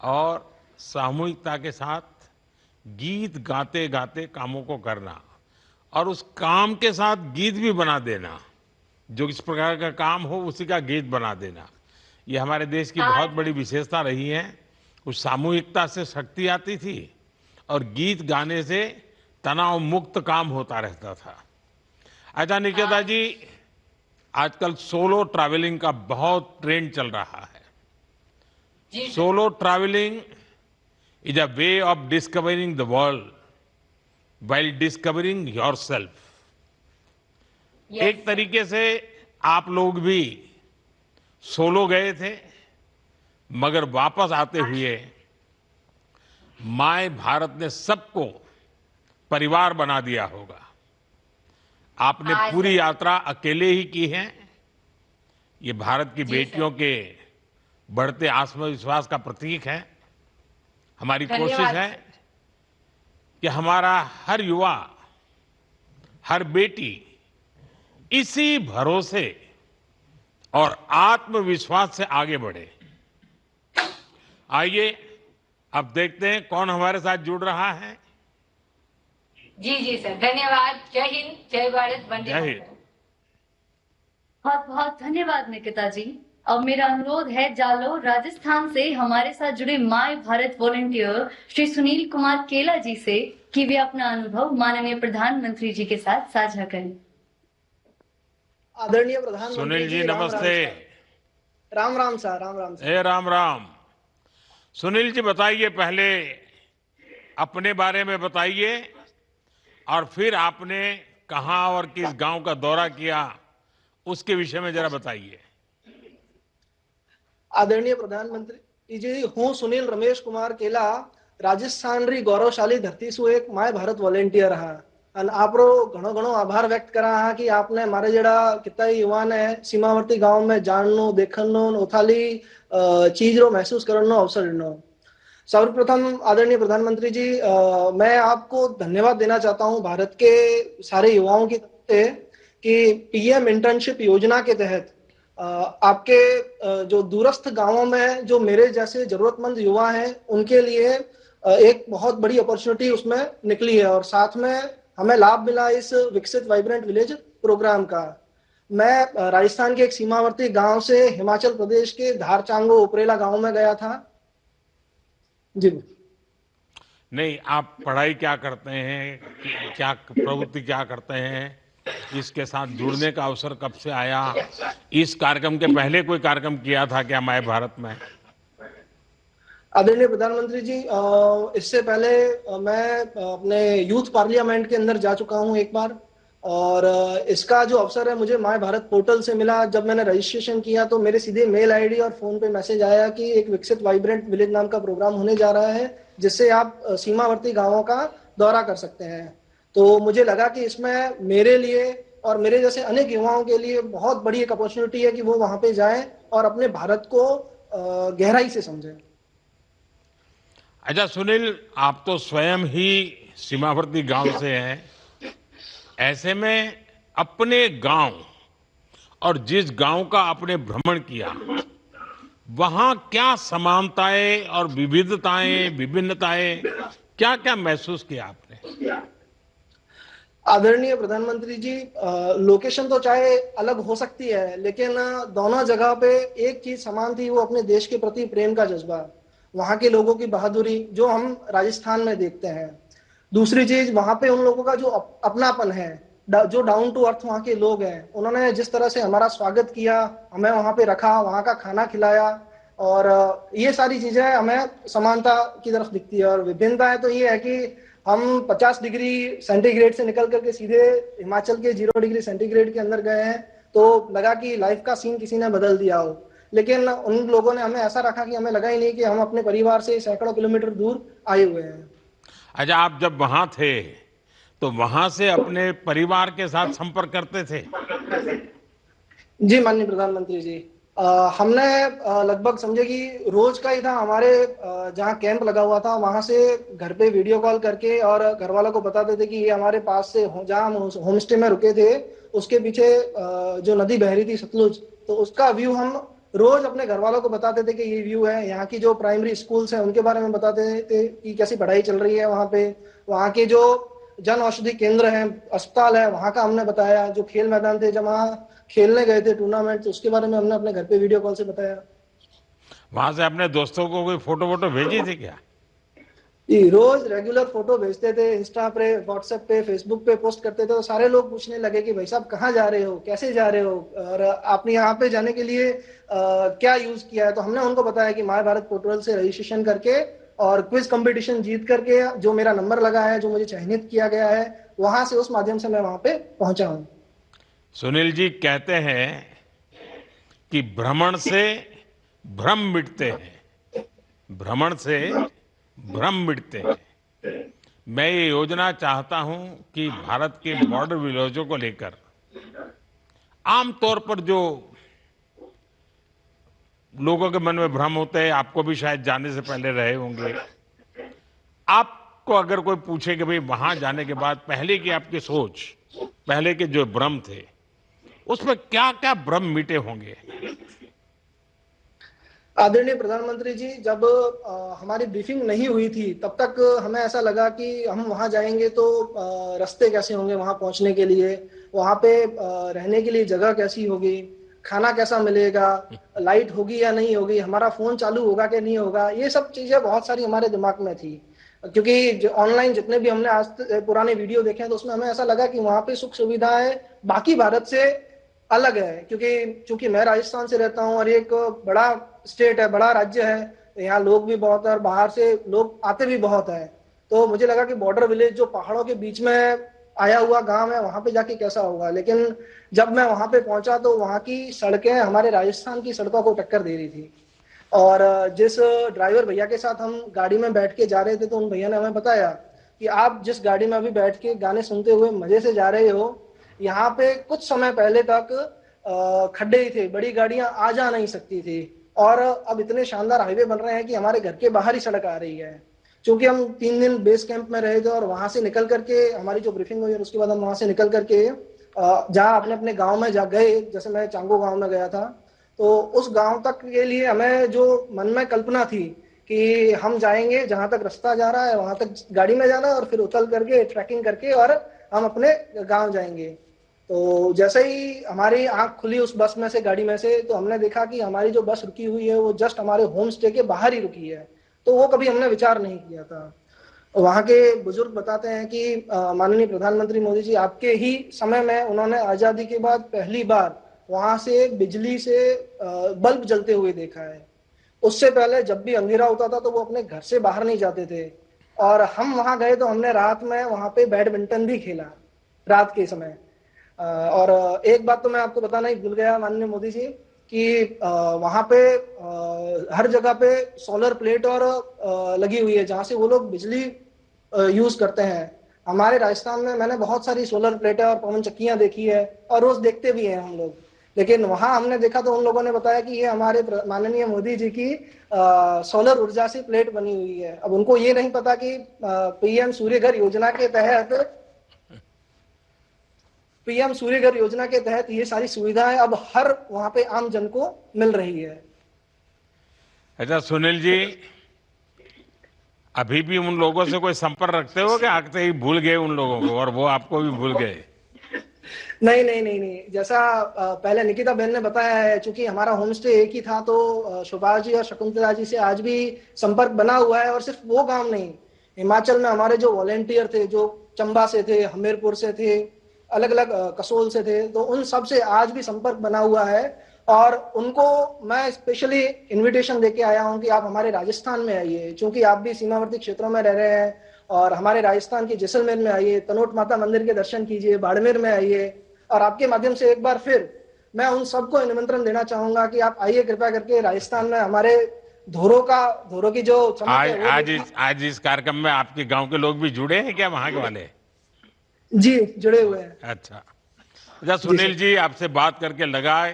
C: और सामूहिकता के साथ गीत गाते गाते कामों को करना, और उस काम के साथ गीत भी बना देना, जो इस प्रकार का काम हो उसी का गीत बना देना। ये हमारे देश की बहुत बड़ी विशेषता रही है। उस सामूहिकता से शक्ति आती थी और गीत गाने से तनाव मुक्त काम होता रहता था। अच्छा निकिता जी, आजकल सोलो ट्रैवलिंग का बहुत ट्रेंड चल रहा है।
E: जी
C: solo traveling is a way of discovering the world while discovering yourself.
E: Yes,
C: एक तरीके से आप लोग भी सोलो गए थे, मगर वापस आते हुए माय भारत ने सबको परिवार बना दिया होगा। आपने
E: हाँ,
C: पूरी
E: सर।
C: यात्रा अकेले ही की है। ये भारत की
E: जी,
C: बेटियों के बढ़ते आत्मविश्वास का प्रतीक है। हमारी कोशिश
E: धन्यवाद,
C: है
E: सर।
C: कि हमारा हर युवा, हर बेटी इसी भरोसे और आत्मविश्वास से आगे बढ़े। आइए अब देखते हैं कौन हमारे साथ जुड़ रहा है।
H: जी जी सर, धन्यवाद। जय हिंद, जय भारत, वंदे
C: जय हिंद।
H: मातरम।
B: बहुत बहुत धन्यवाद निकिता जी। अब मेरा अनुरोध है जालो राजस्थान से हमारे साथ जुड़े माय भारत वॉलंटियर श्री सुनील कुमार केला जी से कि वे अपना अनुभव माननीय प्रधानमंत्री जी के साथ साझा करें।
I: आदरणीय प्रधानमंत्री
C: सुनील जी
I: राम राम
C: नमस्ते।
I: Sir. Ram Ram sir, Ram Ram sir.
C: ए राम राम। सुनील जी बताइए, पहले अपने बारे में बताइए और फिर आपने कहां और किस गांव का दौरा किया उसके विषय में जरा बताइए।
I: आदरणीय प्रधानमंत्री जी, हूँ सुनील रमेश कुमार केला, राजस्थान री गौरवशाली धरती सु एक माय भारत वॉलंटियर हाँ। અને આપણો ઘણો ઘણો આભાર વ્યક્ત કરા હા कि आपने मारे जड़ा कितना युवा ने सीमावर्ती गांव में जाननो देखनो ओथाली चीज रो महसूस करनो अवसर दिनो। सर्वप्रथम आदरणीय प्रधानमंत्री जी, मैं आपको धन्यवाद देना चाहता हूं भारत के सारे युवाओं की तरफ से कि पीएम इंटर्नशिप योजना के तहत आपके जो दूरस्थ गांवों में जो मेरे जैसे जरूरतमंद युवा हैं उनके लिए एक बहुत बड़ी अपॉर्चुनिटी उसमें निकली है और साथ में हमें लाभ मिला इस विकसित वाइब्रेंट विलेज प्रोग्राम का। मैं राजस्थान के एक सीमावर्ती गांव से हिमाचल प्रदेश के धारचांगो उपरेला गांव में गया था। जी
C: नहीं, आप पढ़ाई क्या करते हैं, क्या प्रवृत्ति क्या करते हैं, इसके साथ जुड़ने का अवसर कब से आया? इस कार्यक्रम के पहले कोई कार्यक्रम किया था क्या माय भारत में?
I: आदरणीय प्रधानमंत्री जी, इससे पहले मैं अपने यूथ पार्लियामेंट के अंदर जा चुका हूं एक बार और इसका जो अवसर है मुझे माय भारत पोर्टल से मिला। जब मैंने रजिस्ट्रेशन किया तो मेरे सीधे मेल आईडी और फोन पे मैसेज आया कि एक विकसित वाइब्रेंट विलेज नाम का प्रोग्राम होने जा रहा है जिससे आप सीमावर्ती गांवों का दौरा कर सकते हैं। तो मुझे लगा कि इसमें मेरे लिए और मेरे जैसे अनेक युवाओं के लिए बहुत बड़ी एक अपॉर्चुनिटी है कि वो वहां पे जाएं और अपने भारत को गहराई से समझें।
C: अच्छा सुनील, आप तो स्वयं ही सीमावर्ती गांव से हैं। ऐसे में अपने गांव और जिस गांव का आपने भ्रमण किया वहां क्या समानताएं और विविधताएं, विभिन्नताएं, क्या क्या महसूस किया आपने?
I: आदरणीय प्रधानमंत्री जी, लोकेशन तो चाहे अलग हो सकती है लेकिन दोनों जगह पे एक चीज समान थी, वो अपने देश के प्रति प्रेम का जज्बा, वहां के लोगों की बहादुरी जो हम राजस्थान में देखते हैं। दूसरी चीज, वहां पे उन लोगों का जो अपनापन है, जो डाउन टू अर्थ वहां के लोग हैं, उन्होंने जिस तरह से हमारा स्वागत किया, हमें वहां पे रखा, वहां का खाना खिलाया और ये सारी चीजें हमें समानता की तरफ दिखती है। और विभिन्नताएं तो ये है कि हम 50 डिग्री सेंटीग्रेड से निकल करके सीधे हिमाचल के 0 डिग्री सेंटीग्रेड के अंदर गए हैं तो लगा कि लाइफ का सीन किसी ने बदल दिया हो, लेकिन उन लोगों ने हमें ऐसा रखा कि हमें लगा ही नहीं कि हम अपने परिवार से सैकड़ों किलोमीटर दूर आए हुए हैं। अच्छा,
C: आप जब वहां थे तो वहां से अपने परिवार के साथ संपर्क करते थे?
I: जी माननीय प्रधानमंत्री जी, हमने लगभग समझे कि रोज का ही था। हमारे जहाँ कैंप लगा हुआ था वहां से घर पे वीडियो कॉल करके और घर वालों को बताते थे कि ये हमारे पास से जहाँ हम होम स्टे में रुके थे उसके पीछे जो नदी बह रही थी सतलुज, तो उसका व्यू हम रोज अपने घर वालों को बताते थे कि ये व्यू है। यहाँ की जो प्राइमरी स्कूल्स हैं उनके बारे में बताते थे कि कैसी पढ़ाई चल रही है वहाँ पे। वहाँ के जो जन औषधि केंद्र हैं, अस्पताल है, वहाँ का हमने बताया। जो खेल मैदान थे जब वहाँ खेलने गए थे टूर्नामेंट, तो उसके बारे में हमने अपने घर पे वीडियो कॉल से बताया।
C: वहां से अपने दोस्तों को कोई फोटो वोटो भेजी थी क्या?
I: ये रोज रेगुलर फोटो भेजते थे, इंस्टा पे, व्हाट्सएप पे, फेसबुक पे पोस्ट करते थे, तो सारे लोग पूछने लगे कि भाई साहब कहाँ जा रहे हो, कैसे जा रहे हो, और आपने यहाँ पे जाने के लिए क्या यूज किया है। तो हमने उनको बताया कि माय भारत पोर्टल से रजिस्ट्रेशन करके और क्विज कंपटीशन जीत करके जो मेरा नंबर लगा है, जो मुझे चयनित किया गया है, वहां से, उस माध्यम से मैं वहां पे पहुंचा हूँ।
C: सुनील जी कहते हैं कि भ्रमण से भ्रम मिटते हैं, भ्रमण से भ्रम मिटते हैं। मैं ये योजना चाहता हूं कि भारत के बॉर्डर विलेजों को लेकर आमतौर पर जो लोगों के मन में भ्रम होते हैं, आपको भी शायद जाने से पहले रहे होंगे, आपको अगर कोई पूछे कि भाई वहां जाने के बाद पहले की आपकी सोच, पहले के जो भ्रम थे, उसमें क्या क्या भ्रम मिटे होंगे?
I: आदरणीय प्रधानमंत्री जी, जब हमारी ब्रीफिंग नहीं हुई थी, तब तक हमें ऐसा लगा कि हम वहां जाएंगे तो रास्ते कैसे होंगे वहां पहुंचने के लिए, वहां पे रहने के लिए जगह कैसी होगी, खाना कैसा मिलेगा, लाइट होगी या नहीं होगी, हमारा फोन चालू होगा कि नहीं होगा, ये सब चीजें बहुत सारी हमारे दिमाग में थी। क्योंकि ऑनलाइन जितने भी हमने आज पुराने वीडियो देखे हैं, तो उसमें हमें ऐसा लगा कि वहां पे सुख सुविधाएं बाकी भारत से अलग है। क्योंकि चूंकि मैं राजस्थान से रहता हूँ और एक बड़ा स्टेट है, बड़ा राज्य है, यहाँ लोग भी बहुत है और बाहर से लोग आते भी बहुत है। तो मुझे लगा कि बॉर्डर विलेज जो पहाड़ों के बीच में आया हुआ गांव है, वहां पे जाके कैसा होगा। लेकिन जब मैं वहां पे पहुंचा तो वहां की सड़कें हमारे राजस्थान की सड़कों को टक्कर दे रही थी। और जिस ड्राइवर भैया के साथ हम गाड़ी में बैठ के जा रहे थे, तो उन भैया ने हमें बताया कि आप जिस गाड़ी में अभी बैठ के गाने सुनते हुए मजे से जा रहे हो, यहाँ पे कुछ समय पहले तक खड्डे ही थे, बड़ी गाड़ियां आ जा नहीं सकती थी, और अब इतने शानदार हाईवे बन रहे हैं कि हमारे घर के बाहर ही सड़क आ रही है। क्योंकि हम 3 दिन बेस कैंप में रहे थे और वहां से निकल करके हमारी जो ब्रीफिंग हुई और उसके बाद हम वहां से निकल करके जहाँ अपने अपने गांव में जा गए, जैसे मैं चांगो गांव में गया था, तो उस गांव तक के लिए हमें जो मन में कल्पना थी कि हम जाएंगे, जहां तक रास्ता जा रहा है वहां तक गाड़ी में जाना और फिर उतर करके ट्रैकिंग करके और हम अपने गांव जाएंगे। तो जैसे ही हमारी आंख खुली उस बस में से, गाड़ी में से, तो हमने देखा कि हमारी जो बस रुकी हुई है वो जस्ट हमारे होम स्टे के बाहर ही रुकी है। तो वो कभी हमने विचार नहीं किया था। वहां के बुजुर्ग बताते हैं कि माननीय प्रधानमंत्री मोदी जी आपके ही समय में उन्होंने आजादी के बाद पहली बार वहां से बिजली से बल्ब जलते हुए देखा है। उससे पहले जब भी अंधेरा होता था तो वो अपने घर से बाहर नहीं जाते थे। और हम वहां गए तो हमने रात में वहां पे बैडमिंटन भी खेला, रात के समय। और एक बात तो मैं आपको बताना ही भूल गया माननीय मोदी जी, कि वहां पे हर जगह पे सोलर प्लेट और लगी हुई है, जहां से वो लोग बिजली यूज करते हैं। हमारे राजस्थान में मैंने बहुत सारी सोलर प्लेटें और पवन चक्कियां देखी है और रोज देखते भी हैं हम लोग, लेकिन वहां हमने देखा तो उन लोगों ने बताया कि ये हमारे माननीय मोदी जी की सोलर ऊर्जा से प्लेट बनी हुई है। अब उनको ये नहीं पता कि पीएम सूर्यघर योजना के तहत ये सारी सुविधाएं अब हर वहां पे आम जन को मिल रही है।
C: अच्छा सुनील जी, अभी भी उन लोगों से कोई संपर्क रखते हो कि आते ही भूल गए उन लोगों को और वो आपको भी भूल गए?
I: नहीं, जैसा पहले निकिता बहन ने बताया है, चूंकि हमारा होम स्टे एक ही था, तो सुभाष जी और शकुंतला जी से आज भी संपर्क बना हुआ है। और सिर्फ वो गांव नहीं, हिमाचल में हमारे जो वॉलेंटियर थे, जो चंबा से थे, हमीरपुर से थे, अलग अलग कसोल से थे, तो उन सब से आज भी संपर्क बना हुआ है। और उनको मैं स्पेशली इनविटेशन देके आया हूं कि आप हमारे राजस्थान में आइए, क्योंकि आप भी सीमावर्ती क्षेत्रों में रह रहे हैं, और हमारे राजस्थान के जैसलमेर में आइए, तनोट माता मंदिर के दर्शन कीजिए, बाड़मेर में आइए। और आपके माध्यम से एक बार फिर मैं उन सबको निमंत्रण देना चाहूंगा कि आप आइए कृपया करके राजस्थान में। हमारे धोरों की जो
C: आज इस कार्यक्रम में आपके गांव के लोग भी जुड़े हैं क्या, वहां के वाले?
I: जी, जुड़े हुए हैं।
C: अच्छा सुनील जी, आपसे बात करके लगा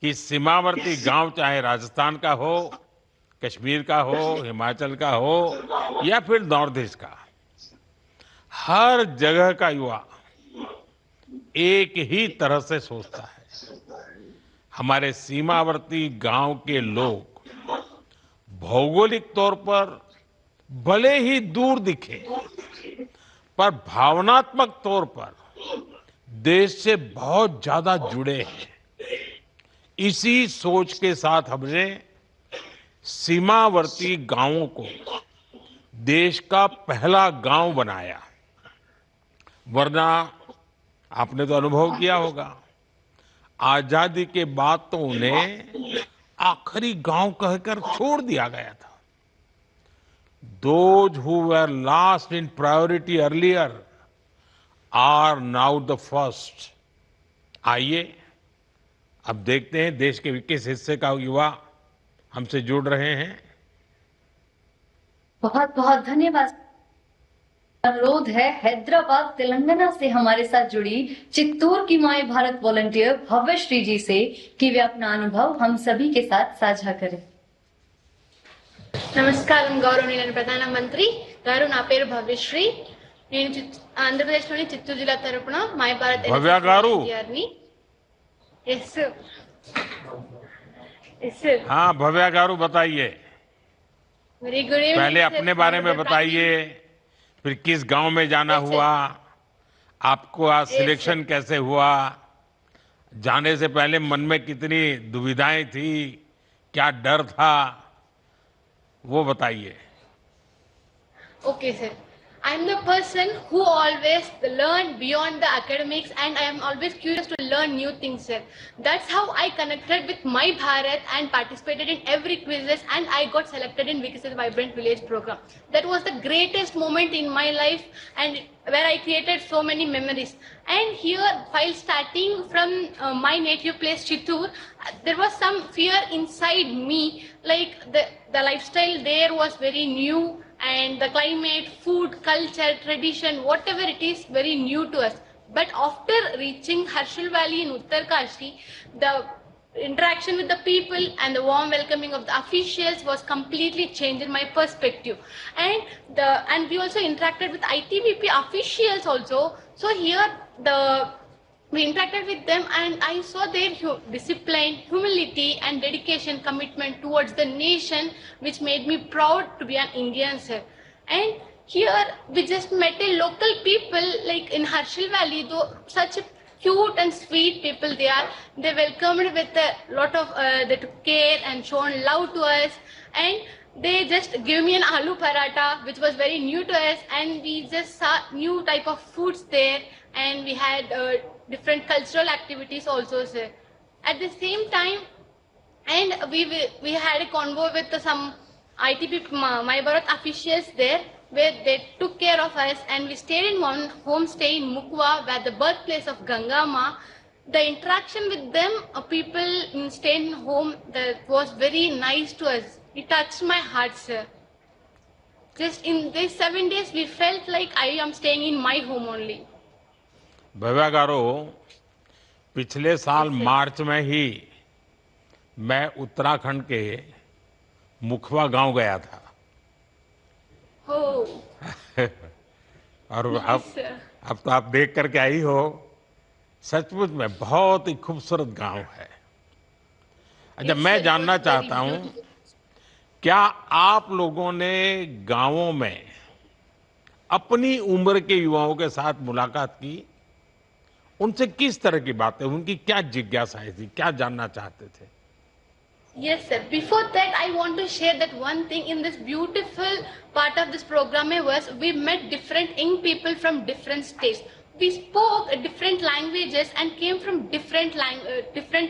C: कि सीमावर्ती गांव चाहे राजस्थान का हो, कश्मीर का हो, हिमाचल का हो या फिर नॉर्थ ईस्ट का, हर जगह का युवा एक ही तरह से सोचता है। हमारे सीमावर्ती गांव के लोग भौगोलिक तौर पर भले ही दूर दिखे, पर भावनात्मक तौर पर देश से बहुत ज्यादा जुड़े हैं। इसी सोच के साथ हमने सीमावर्ती गांवों को देश का पहला गांव बनाया। वरना आपने तो अनुभव किया होगा, आजादी के बाद तो उन्हें आखिरी गांव कहकर छोड़ दिया गया था। Those who were last in priority earlier are now the first. आइए अब देखते हैं देश के किस हिस्से का युवा हमसे जुड़ रहे हैं।
B: बहुत बहुत धन्यवाद। अनुरोध है हैदराबाद तेलंगाना से हमारे साथ जुड़ी चित्तूर की माय भारत वॉलंटियर भव्यश्री जी से कि वे अपना अनुभव हम सभी के साथ साझा करें।
F: నమస్కారం గౌరవనీయులైన ప్రధానమంత్రి గారు, నా పేరు భవ్యశ్రీ. నేను ఆంధ్రప్రదేశ్లోని చిత్తూరు జిల్లా తరపున my Bharat
C: Bhavya garu.
F: Yes sir.
C: हाँ भव्या गारू बताइए,
F: वेरी गुड इवनिंग.
C: पहले अपने बारे में बताइए, फिर किस गांव में जाना हुआ, आपको आज सिलेक्शन कैसे हुआ, जाने से पहले मन में कितनी दुविधाएं थी, क्या डर था, वो बताइए।
F: Okay, sir. I'm the person who always learn beyond the academics, and I am always curious to learn new things, sir. That's how I connected with My Bharat and participated in every quizzes, and I got selected in Viksit Vibrant Village program. That was the greatest moment in my life, and where I created so many memories. And here, while starting from my native place Chittoor, there was some fear inside me, like the lifestyle there was very new, and the climate, food, culture, tradition, whatever it is, very new to us. But after reaching Harshal Valley in Uttarkashi, the interaction with the people and the warm welcoming of the officials was completely changed my perspective. And we also interacted with ITBP officials also. So here we interacted with them, and I saw their discipline, humility, and dedication, commitment towards the nation, which made me proud to be an Indian, sir. And here we just met a local people, like in Harshal Valley, though such cute and sweet people they are. They welcomed with a lot of they took care and shown love to us, and they just gave me an aloo paratha, which was very new to us, and we just saw new type of foods there, and we had different cultural activities also, sir. At the same time, and we had a convo with some ITP My Bharat officials there, where they took care of us, and we stayed in one homestay in Mukwa, where the birthplace of Ganga Ma. The interaction with them, people staying home, that was very nice to us. It touched my heart, sir. Just in these 7 days, we felt like I am staying in my home only.
C: Bhavya गारू, पिछले साल मार्च में ही मैं उत्तराखंड के मुखवा गांव गया था।
F: Oh.
C: और
F: Yes, sir.
C: अब तो आप देख करके आई हो, सचमुच में बहुत ही खूबसूरत गांव है। अच्छा,
F: Yes,
C: मैं
F: sir,
C: जानना
F: it was very
C: चाहता हूं,
F: beautiful.
C: क्या आप लोगों ने गांवों में अपनी उम्र के युवाओं के साथ मुलाकात की? उनसे किस तरह की बातें, उनकी क्या जिज्ञासाएं थी, क्या जानना चाहते थे?
F: Yes, sir. Before that, I want to share that one thing in this beautiful part of this program was we met different young people from different states. We spoke different languages and came from different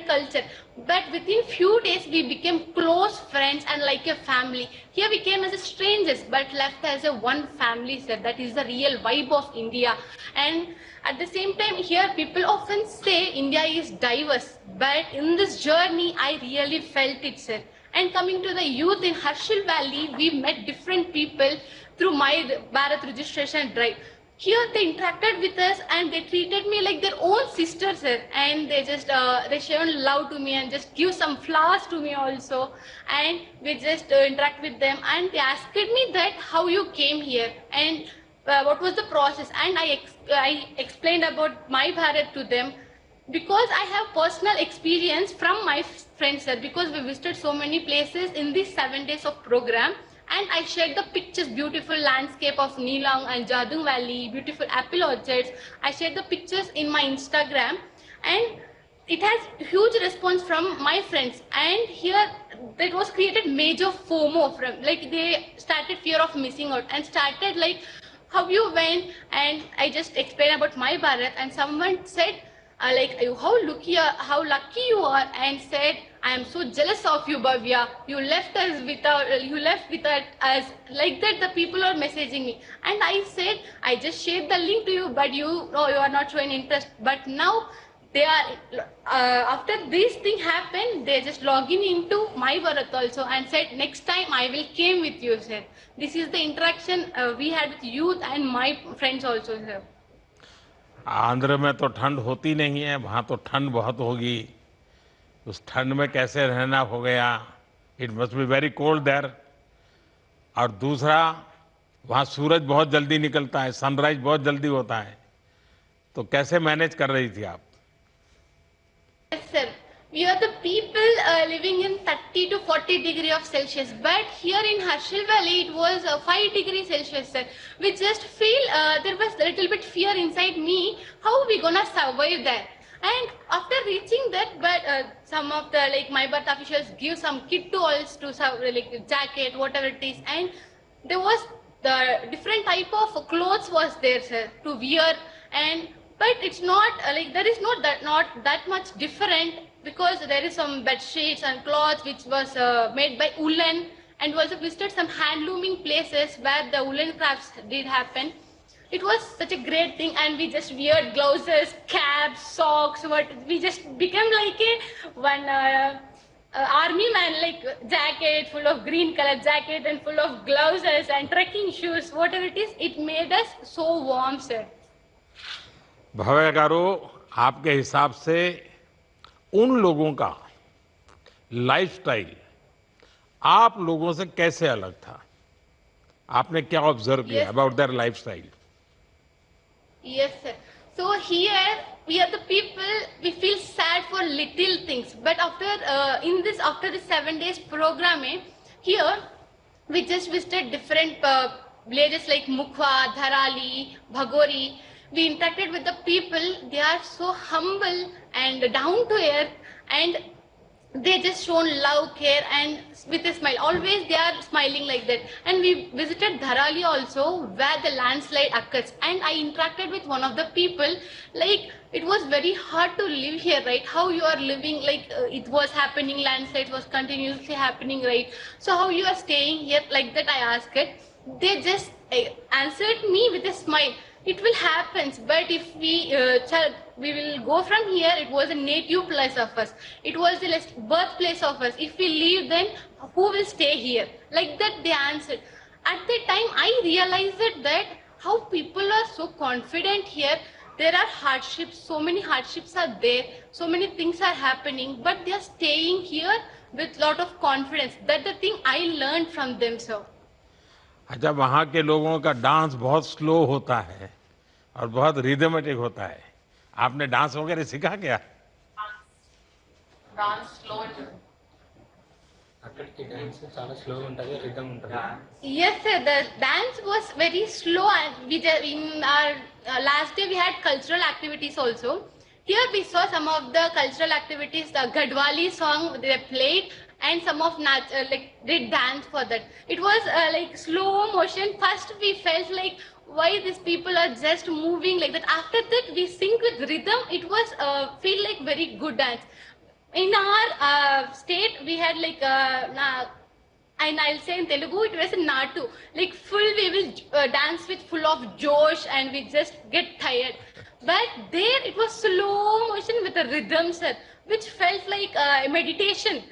F: culture. But within few days, we became close friends and like a family. Here we came as strangers, but left as a one family, sir. That is the real vibe of India. And at the same time, here people often say India is diverse. But in this journey, I really felt it, sir. And coming to the youth in Harshal Valley, we met different people through My Bharat registration drive. Here they interacted with us and they treated me like their own sister, sir. And they just they shown love to me and just give some flowers to me also. And we just interact with them, and they asked me that how you came here and what was the process. And I explained about My Bharat to them, because I have personal experience from my friends, sir, because we visited so many places in these 7 days of program. And I shared the pictures, beautiful landscape of Neelang and Jadung Valley, beautiful apple orchards. I shared the pictures in my Instagram. And it has huge response from my friends, and here that was created major FOMO from, like, they started fear of missing out and started like, how you went? And I just explained about my Bharat, and someone said like, how lucky you are, and said, I am so jealous of you, Bhavya, you left without us, like that the people are messaging me. And I said, I just shared the link to you, but you are not showing interest. But now they are after this thing happened, they just login into my Bharat also and said, next time I will came with you, sir. This is the interaction we had with youth and my friends also, sir.
C: Andhra में तो ठंड होती नहीं है, वहाँ तो ठंड बहुत होगी। उस ठंड में कैसे रहना हो गया? It must be very cold there. और दूसरा, वहाँ सूरज बहुत जल्दी निकलता है, सनराइज बहुत जल्दी होता है, तो कैसे मैनेज कर रही थी आप?
F: Yes, sir. We are the people living in 30 to 40 degree of Celsius, but here in Harshil Valley it was 5 degrees Celsius, sir. We just feel there was a little bit fear inside me. How are we gonna survive there? And after reaching that, but some of the like my birth officials give some kit to us to like jacket, whatever it is, and there was the different type of clothes was there, sir, to wear. And but it's not like there is not that much different, because there is some bed sheets and cloths which was made by woolen, and we also visited some handlooming places where the woolen crafts did happen. It was such a great thing, and we just wear gloves, caps, socks. We just became like one army man, like jacket full of green color jacket and full of gloves and trekking shoes, whatever it is. It made us so warm, sir.
C: भव्य गारू, आपके हिसाब से उन लोगों का lifestyle आप लोगों से कैसे अलग था? आपने क्या ऑब्जर्व किया about their lifestyle?
F: Yes, sir. So here we are the people, we feel sad for little things, but after the 7 days program, here we just visited different villages like Mukhwa, Dharali, Bhagori. We interacted with the people. They are so humble and down to earth, and they just shown love, care, and with a smile. Always they are smiling like that. And we visited Dharali also, where the landslide occurs. And I interacted with one of the people. Like, it was very hard to live here, right? How you are living, like it was happening, landslide was continuously happening, right? So how you are staying here, like that I asked it. They just answered me with a smile. It will happen, but if we will go from here. It was a native place of us. It was the birthplace of us. If we leave, then who will stay here? Like that they answered. At that time, I realized that how people are so confident here. There are hardships, so many hardships are there, so many things are happening, but they are staying here with lot of confidence. That's the thing I learned from them, sir.
C: अच्छा, वहाँ के लोगों का dance बहुत slow होता है और बहुत रिदमेटिक होता है। आपने डांस वगैरह सीखा क्या?
H: डांस स्लो
G: అక్కడికి డాన్స్ చాలా స్లోగా ఉంటుంది, రిథమ్ ఉంటుంది.
F: Yes, sir. The dance was very slow, and in our last day we had cultural activities also. Here we saw some of the cultural activities. The Gadwali song they played, and some of did dance for that. It was like slow motion. First we felt like why these people are just moving like that. After that we sync with rhythm. It was feel like very good dance. In our state we had like and I'll say in Telugu it was a Natu. Like full we will dance with full of josh and we just get tired. But there it was slow motion with a rhythm, sir, which felt like a meditation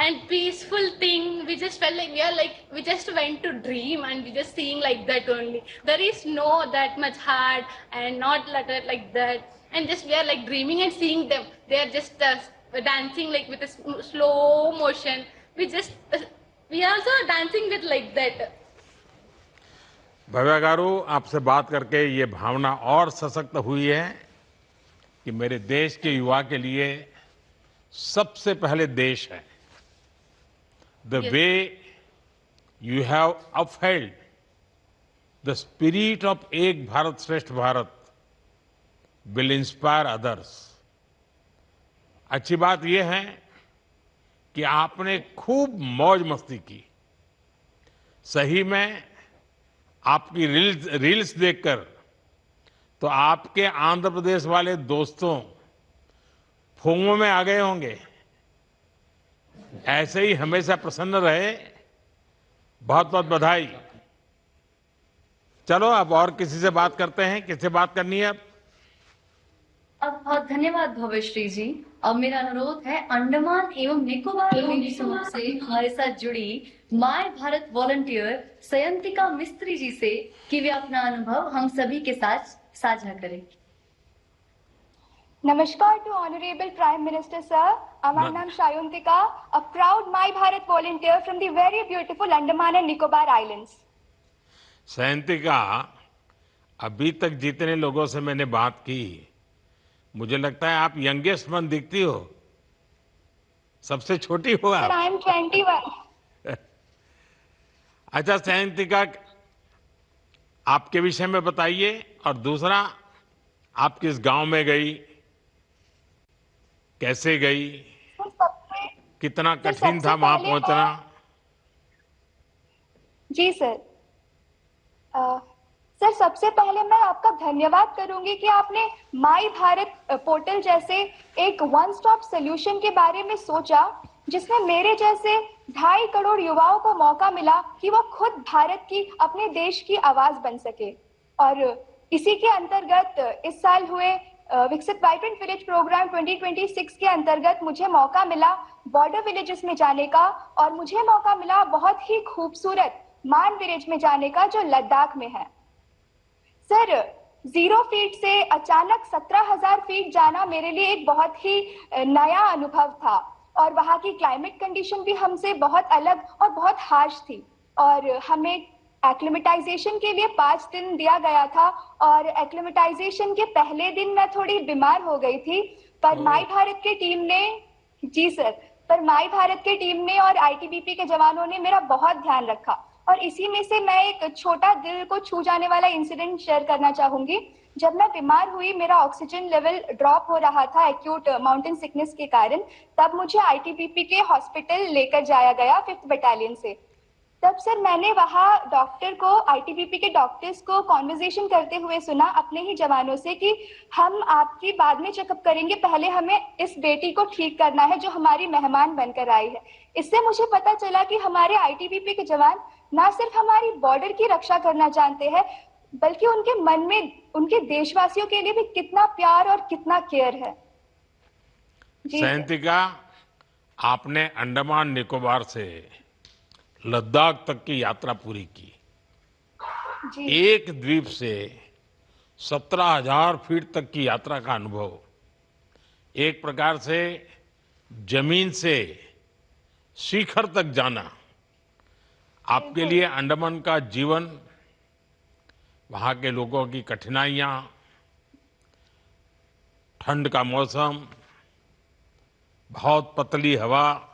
F: and peaceful thing. We just felt like we just went to dream and we just seeing like that only. There is no that much hard and not like that, and just we are like dreaming and seeing them. They are just dancing like with a slow motion. We are also dancing with like that.
C: Bhavya गारू, आपसे बात करके ये भावना और सशक्त हुई है कि मेरे देश के युवा के लिए सबसे पहले देश है. The way you have upheld the spirit of Ek Bharat Shresth Bharat will inspire others. अच्छी बात यह है कि आपने खूब मौज मस्ती की। सही में आपकी रील्स देखकर तो आपके आंध्र प्रदेश वाले दोस्तों फूंगों में आ गए होंगे। ऐसे ही हमेशा प्रसन्न रहे। बहुत बहुत बधाई। चलो अब और किसी से बात करते हैं। किससे बात करनी है अब?
B: बहुत धन्यवाद भव्यश्री जी। अब मेरा अनुरोध है अंडमान एवं निकोबार द्वीप समूह से हमारे साथ जुड़ी माय भारत वॉलंटियर सयंतिका मिस्त्री जी से कि वे अपना अनुभव हम सभी के साथ साझा करें।
J: Namaskar to Honorable Prime Minister Sir. My name is Sayantika, a proud My Bharat volunteer from the very beautiful Andaman and Nicobar Islands.
C: Sayantika, अभी तक जितने लोगों से मैंने बात की, मुझे लगता है आप यंगेस्ट वन दिखती हो। सबसे छोटी हो आप।
J: Sir, I am 21.
C: अच्छा सयंतिका, आपके विषय में बताइए। और दूसरा, आप किस गांव में गई, कैसे गई, कितना कठिन था वहां पहुंचना?
J: जी सर। सर, सबसे पहले मैं आपका धन्यवाद करूंगी कि आपने माई भारत पोर्टल जैसे एक वन स्टॉप सोल्यूशन के बारे में सोचा, जिसमें मेरे जैसे 2.5 करोड़ युवाओं को मौका मिला कि वो खुद भारत की, अपने देश की आवाज बन सके। और इसी के अंतर्गत इस साल हुए विकसित वाइब्रेंट विलेज प्रोग्राम 2026 के अंतर्गत मुझे मौका मिला बॉर्डर विलेजेस में जाने का, और मुझे मौका मिला बहुत ही खूबसूरत मान विलेज में जाने का, जो लद्दाख में है। सर, 0 फीट से अचानक 17,000 फीट जाना मेरे लिए एक बहुत ही नया अनुभव था, और वहाँ की क्लाइमेट कंडीशन भी हमसे बहुत अलग और बहुत हार्श थी, और हमें एक्लिमेटाइजेशन के लिए 5 दिन दिया गया था। और एक्लिमेटाइजेशन के पहले दिन मैं थोड़ी बीमार हो गई थी, पर माई भारत की टीम ने, जी सर, पर माई भारत की टीम ने और आईटीबीपी के जवानों ने मेरा बहुत ध्यान रखा। और इसी में से मैं एक छोटा दिल को छू जाने वाला इंसिडेंट शेयर करना चाहूंगी। जब मैं बीमार हुई, मेरा ऑक्सीजन लेवल ड्रॉप हो रहा था एक्यूट माउंटेन सिकनेस के कारण, तब मुझे आईटीबीपी के हॉस्पिटल लेकर जाया गया 5th बटालियन से। तब सर मैंने वहाँ डॉक्टर को, आईटीबीपी के डॉक्टर्स को कॉन्वर्सेशन करते हुए सुना अपने ही जवानों से कि हम आपकी बाद में चेकअप करेंगे, पहले हमें इस बेटी को ठीक करना है जो हमारी मेहमान बनकर आई है। इससे मुझे पता चला कि हमारे आईटीबीपी के जवान ना सिर्फ हमारी बॉर्डर की रक्षा करना जानते हैं, बल्कि उनके मन में उनके देशवासियों के लिए भी कितना प्यार और कितना केयर है।
C: सयंतिका, आपने अंडमान निकोबार से लद्दाख तक की यात्रा पूरी की। एक द्वीप से 17,000 फीट तक की यात्रा का अनुभव, एक प्रकार से जमीन से शिखर तक जाना, आपके लिए अंडमान का जीवन, वहाँ के लोगों की कठिनाइयाँ, ठंड का मौसम, बहुत पतली हवा,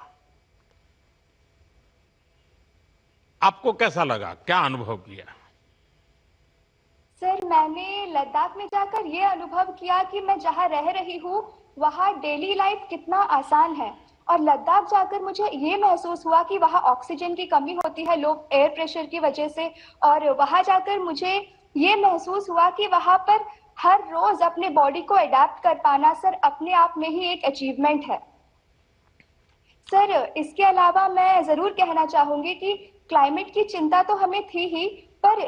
C: आपको कैसा लगा, क्या अनुभव किया?
J: सर, मैंने लद्दाख में जाकर ये अनुभव किया कि मैं जहाँ रह रही हूँ वहाँ डेली लाइफ कितना आसान है। और लद्दाख जाकर मुझे ये महसूस हुआ कि वहाँ ऑक्सीजन की कमी होती है लो एयर प्रेशर की वजह से। और वहाँ जाकर मुझे ये महसूस हुआ कि वहाँ पर हर रोज अपने बॉडी को अडेप्ट कर पाना सर अपने आप में ही एक अचीवमेंट है। सर, इसके अलावा मैं जरूर कहना चाहूंगी कि क्लाइमेट की चिंता तो हमें थी ही, पर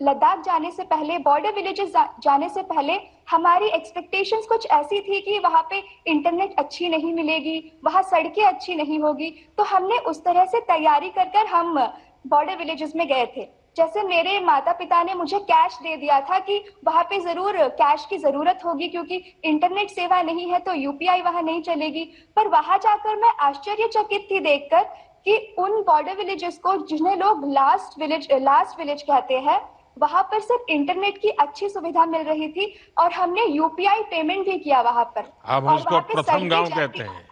J: लद्दाख जाने से पहले, बॉर्डर विलेजेस जाने से पहले हमारी एक्सपेक्टेशंस कुछ ऐसी थी कि वहाँ पे इंटरनेट अच्छी नहीं मिलेगी, वहाँ सड़कें अच्छी नहीं होगी। तो हमने उस तरह से तैयारी कर हम बॉर्डर विलेजेस में गए थे। जैसे मेरे माता पिता ने मुझे कैश दे दिया था कि वहाँ पे जरूर कैश की जरूरत होगी क्योंकि इंटरनेट सेवा नहीं है तो यूपीआई वहाँ नहीं चलेगी। पर वहाँ जाकर मैं आश्चर्यचकित थी देखकर कि उन बॉर्डर विलेजेस को, जिन्हें लोग लास्ट विलेज कहते हैं, वहां पर सिर्फ इंटरनेट की अच्छी सुविधा मिल रही थी और हमने यूपीआई पेमेंट भी किया वहां पर।
C: अब हम उसको प्रथम गांव कहते हैं,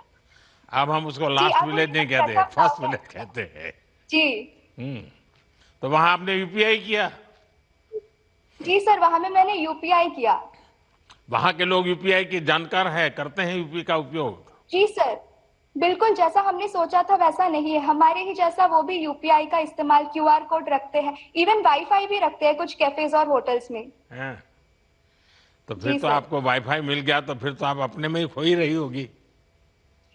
C: अब हम उसको लास्ट विलेज नहीं कहते, फर्स्ट विलेज कहते हैं
J: जी।
C: तो वहां आपने यूपीआई किया?
J: जी सर, वहां में मैंने यूपीआई किया।
C: वहां के लोग यूपीआई की जानकार है, करते हैं यूपी का उपयोग?
J: जी सर, बिल्कुल जैसा हमने सोचा था वैसा नहीं है। हमारे ही जैसा वो भी यूपीआई का इस्तेमाल, क्यूआर कोड रखते हैं, इवन वाईफाई भी रखते हैं कुछ कैफेज और होटल्स में।
C: हैं? तो फिर
J: जी
C: तो
J: सर।
C: आपको वाईफाई मिल गया, तो फिर तो आप अपने में ही खो ही रही होगी।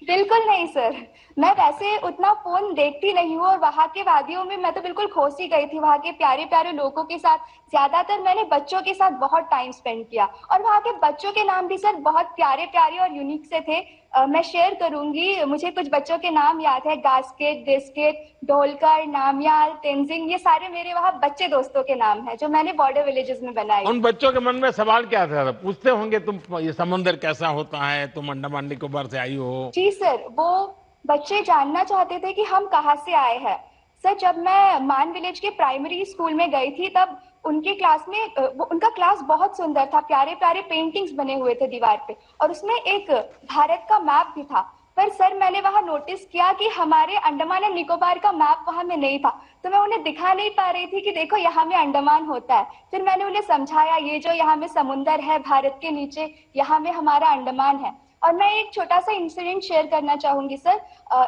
J: बिल्कुल नहीं सर, मैं वैसे उतना फोन देखती नहीं हूँ और वहाँ के वादियों में मैं तो बिल्कुल खोस ही गई थी, वहाँ के प्यारे प्यारे लोगों के साथ। ज्यादातर मैंने बच्चों के साथ बहुत टाइम स्पेंड किया और वहाँ के बच्चों के नाम भी सर बहुत प्यारे प्यारे और यूनिक से थे। मैं शेयर करूंगी, मुझे कुछ बच्चों के नाम याद है, गास्केट, डिस्केट, ढोलकर, नामयाल, तेंजिंग, ये सारे मेरे वहाँ बच्चे दोस्तों के नाम हैं जो मैंने बॉर्डर विलेजेस में बनाए।
C: उन बच्चों के मन में सवाल क्या था? पूछते होंगे तुम ये समुद्र कैसा होता है, तुम अंडमान निकोबार से आई हो।
J: जी सर, वो बच्चे जानना चाहते थे कि हम कहाँ से आए हैं। सर, जब मैं मान विलेज के प्राइमरी स्कूल में गई थी तब उनके क्लास में उनका क्लास बहुत सुंदर था, प्यारे प्यारे पेंटिंग्स बने हुए थे दीवार पे और उसमें एक भारत का मैप भी था। पर सर, मैंने वहां नोटिस किया कि हमारे अंडमान एंड निकोबार का मैप वहां में नहीं था, तो मैं उन्हें दिखा नहीं पा रही थी कि देखो यहाँ में अंडमान होता है। फिर मैंने उन्हें समझाया ये जो यहाँ में समुंदर है भारत के नीचे, यहाँ में हमारा अंडमान है। और मैं एक छोटा सा इंसिडेंट शेयर करना चाहूंगी सर।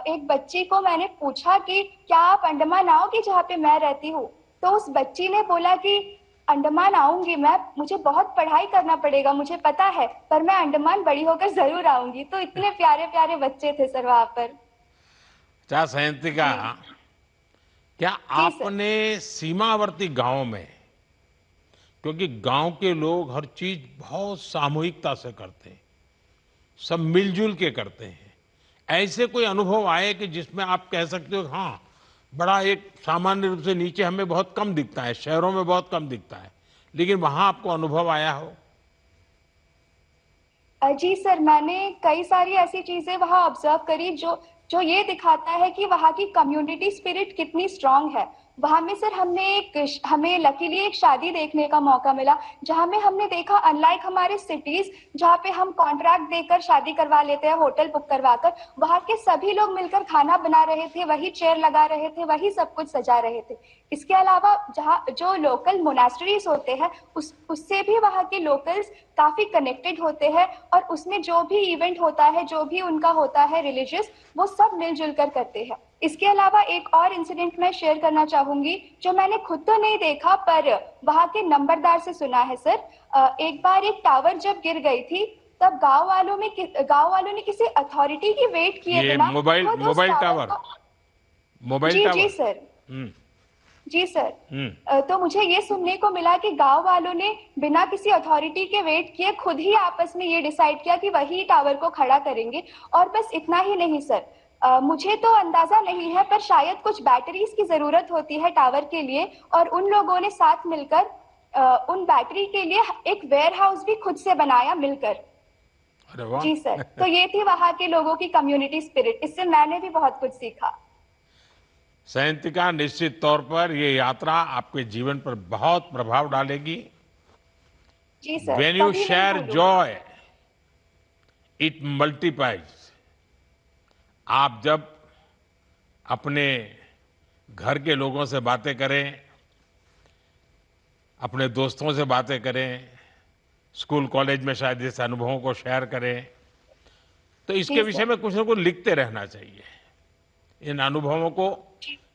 J: एक बच्ची को मैंने पूछा कि क्या आप अंडमान आओगी जहाँ पे मैं रहती हूँ, तो उस बच्ची ने बोला कि अंडमान आऊंगी मैं, मुझे बहुत पढ़ाई करना पड़ेगा मुझे पता है, पर मैं अंडमान बड़ी होकर जरूर आऊंगी। तो इतने प्यारे प्यारे बच्चे थे सर वहां पर।
C: अच्छा सयंतिका, क्या आपने सीमावर्ती गांव में, क्योंकि गांव के लोग हर चीज बहुत सामूहिकता से करते हैं, सब मिलजुल के करते हैं, ऐसे कोई अनुभव आए कि जिसमें आप कह सकते हो हाँ, बड़ा एक सामान्य रूप से नीचे हमें बहुत कम दिखता है, शहरों में बहुत कम दिखता है, लेकिन वहां आपको अनुभव आया हो?
J: जी सर, मैंने कई सारी ऐसी चीजें वहां ऑब्जर्व करी जो ये दिखाता है कि वहाँ की कम्युनिटी स्पिरिट कितनी स्ट्रांग है। वहां में सर हमें लकीली एक शादी देखने का मौका मिला जहां में हमने देखा, अनलाइक हमारे सिटीज जहाँ पे हम कॉन्ट्रैक्ट देकर शादी करवा लेते हैं, होटल बुक करवाकर, वहाँ के सभी लोग मिलकर खाना बना रहे थे, वही चेयर लगा रहे थे, वही सब कुछ सजा रहे थे। इसके अलावा जहाँ जो लोकल मोनास्ट्रीज होते हैं उससे भी वहाँ के लोकल्स काफी कनेक्टेड होते हैं और उसमें जो भी इवेंट होता है, जो भी उनका होता है रिलीजियस, वो सब मिलजुल कर करते हैं। इसके अलावा एक और इंसिडेंट मैं शेयर करना चाहूंगी जो मैंने खुद तो नहीं देखा पर वहाँ के नंबरदार से सुना है सर। एक बार एक टावर जब गिर गई थी तब गांव वालों ने किसी अथॉरिटी की वेट किए बिना
C: मोबाइल टावर
J: जी सर। जी सर। तो मुझे ये सुनने को मिला कि गांव वालों ने बिना किसी अथॉरिटी के वेट किए खुद ही आपस में ये डिसाइड किया कि वही टावर को खड़ा करेंगे। और बस इतना ही नहीं सर, मुझे तो अंदाजा नहीं है पर शायद कुछ बैटरीज की जरूरत होती है टावर के लिए और उन लोगों ने साथ मिलकर उन बैटरी के लिए एक वेयर हाउस भी खुद से बनाया मिलकर।
C: अरे वाह।
J: जी सर, तो ये थी वहाँ के लोगों की कम्युनिटी स्पिरिट, इससे मैंने भी बहुत कुछ सीखा।
C: सयंतिका, निश्चित तौर पर ये यात्रा आपके जीवन पर बहुत प्रभाव डालेगी।
J: जी sir.
C: When you share joy, it multiplies. आप जब अपने घर के लोगों से बातें करें, अपने दोस्तों से बातें करें, स्कूल कॉलेज में शायद इस अनुभवों को शेयर करें, तो इसके विषय में कुछ न कुछ लिखते रहना चाहिए। इन अनुभवों को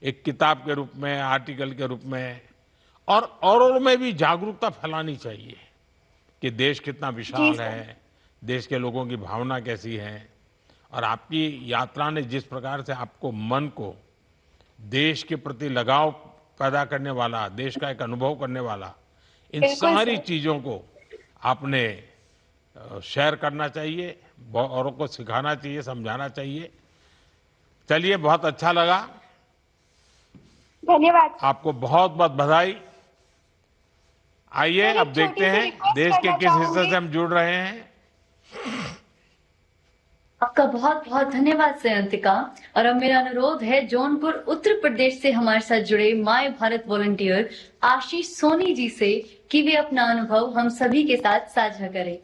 C: एक किताब के रूप में, आर्टिकल के रूप में और औरों में भी जागरूकता फैलानी चाहिए कि देश कितना विशाल है, देश के लोगों की भावना कैसी है। और आपकी यात्रा ने जिस प्रकार से आपको मन को देश के प्रति लगाव पैदा करने वाला, देश का एक अनुभव करने वाला, इन सारी चीजों को आपने शेयर करना चाहिए, औरों को सिखाना चाहिए, समझाना चाहिए। चलिए, बहुत अच्छा लगा।
J: धन्यवाद।
C: आपको बहुत बहुत बधाई। आइए अब देखते हैं देश के किस हिस्से से हम जुड़ रहे हैं।
B: आपका बहुत बहुत धन्यवाद सयंतिका। और अब मेरा अनुरोध है जौनपुर उत्तर प्रदेश से हमारे साथ जुड़े माय भारत वॉलंटियर आशीष सोनी जी से कि वे अपना अनुभव हम सभी के साथ साझा करें।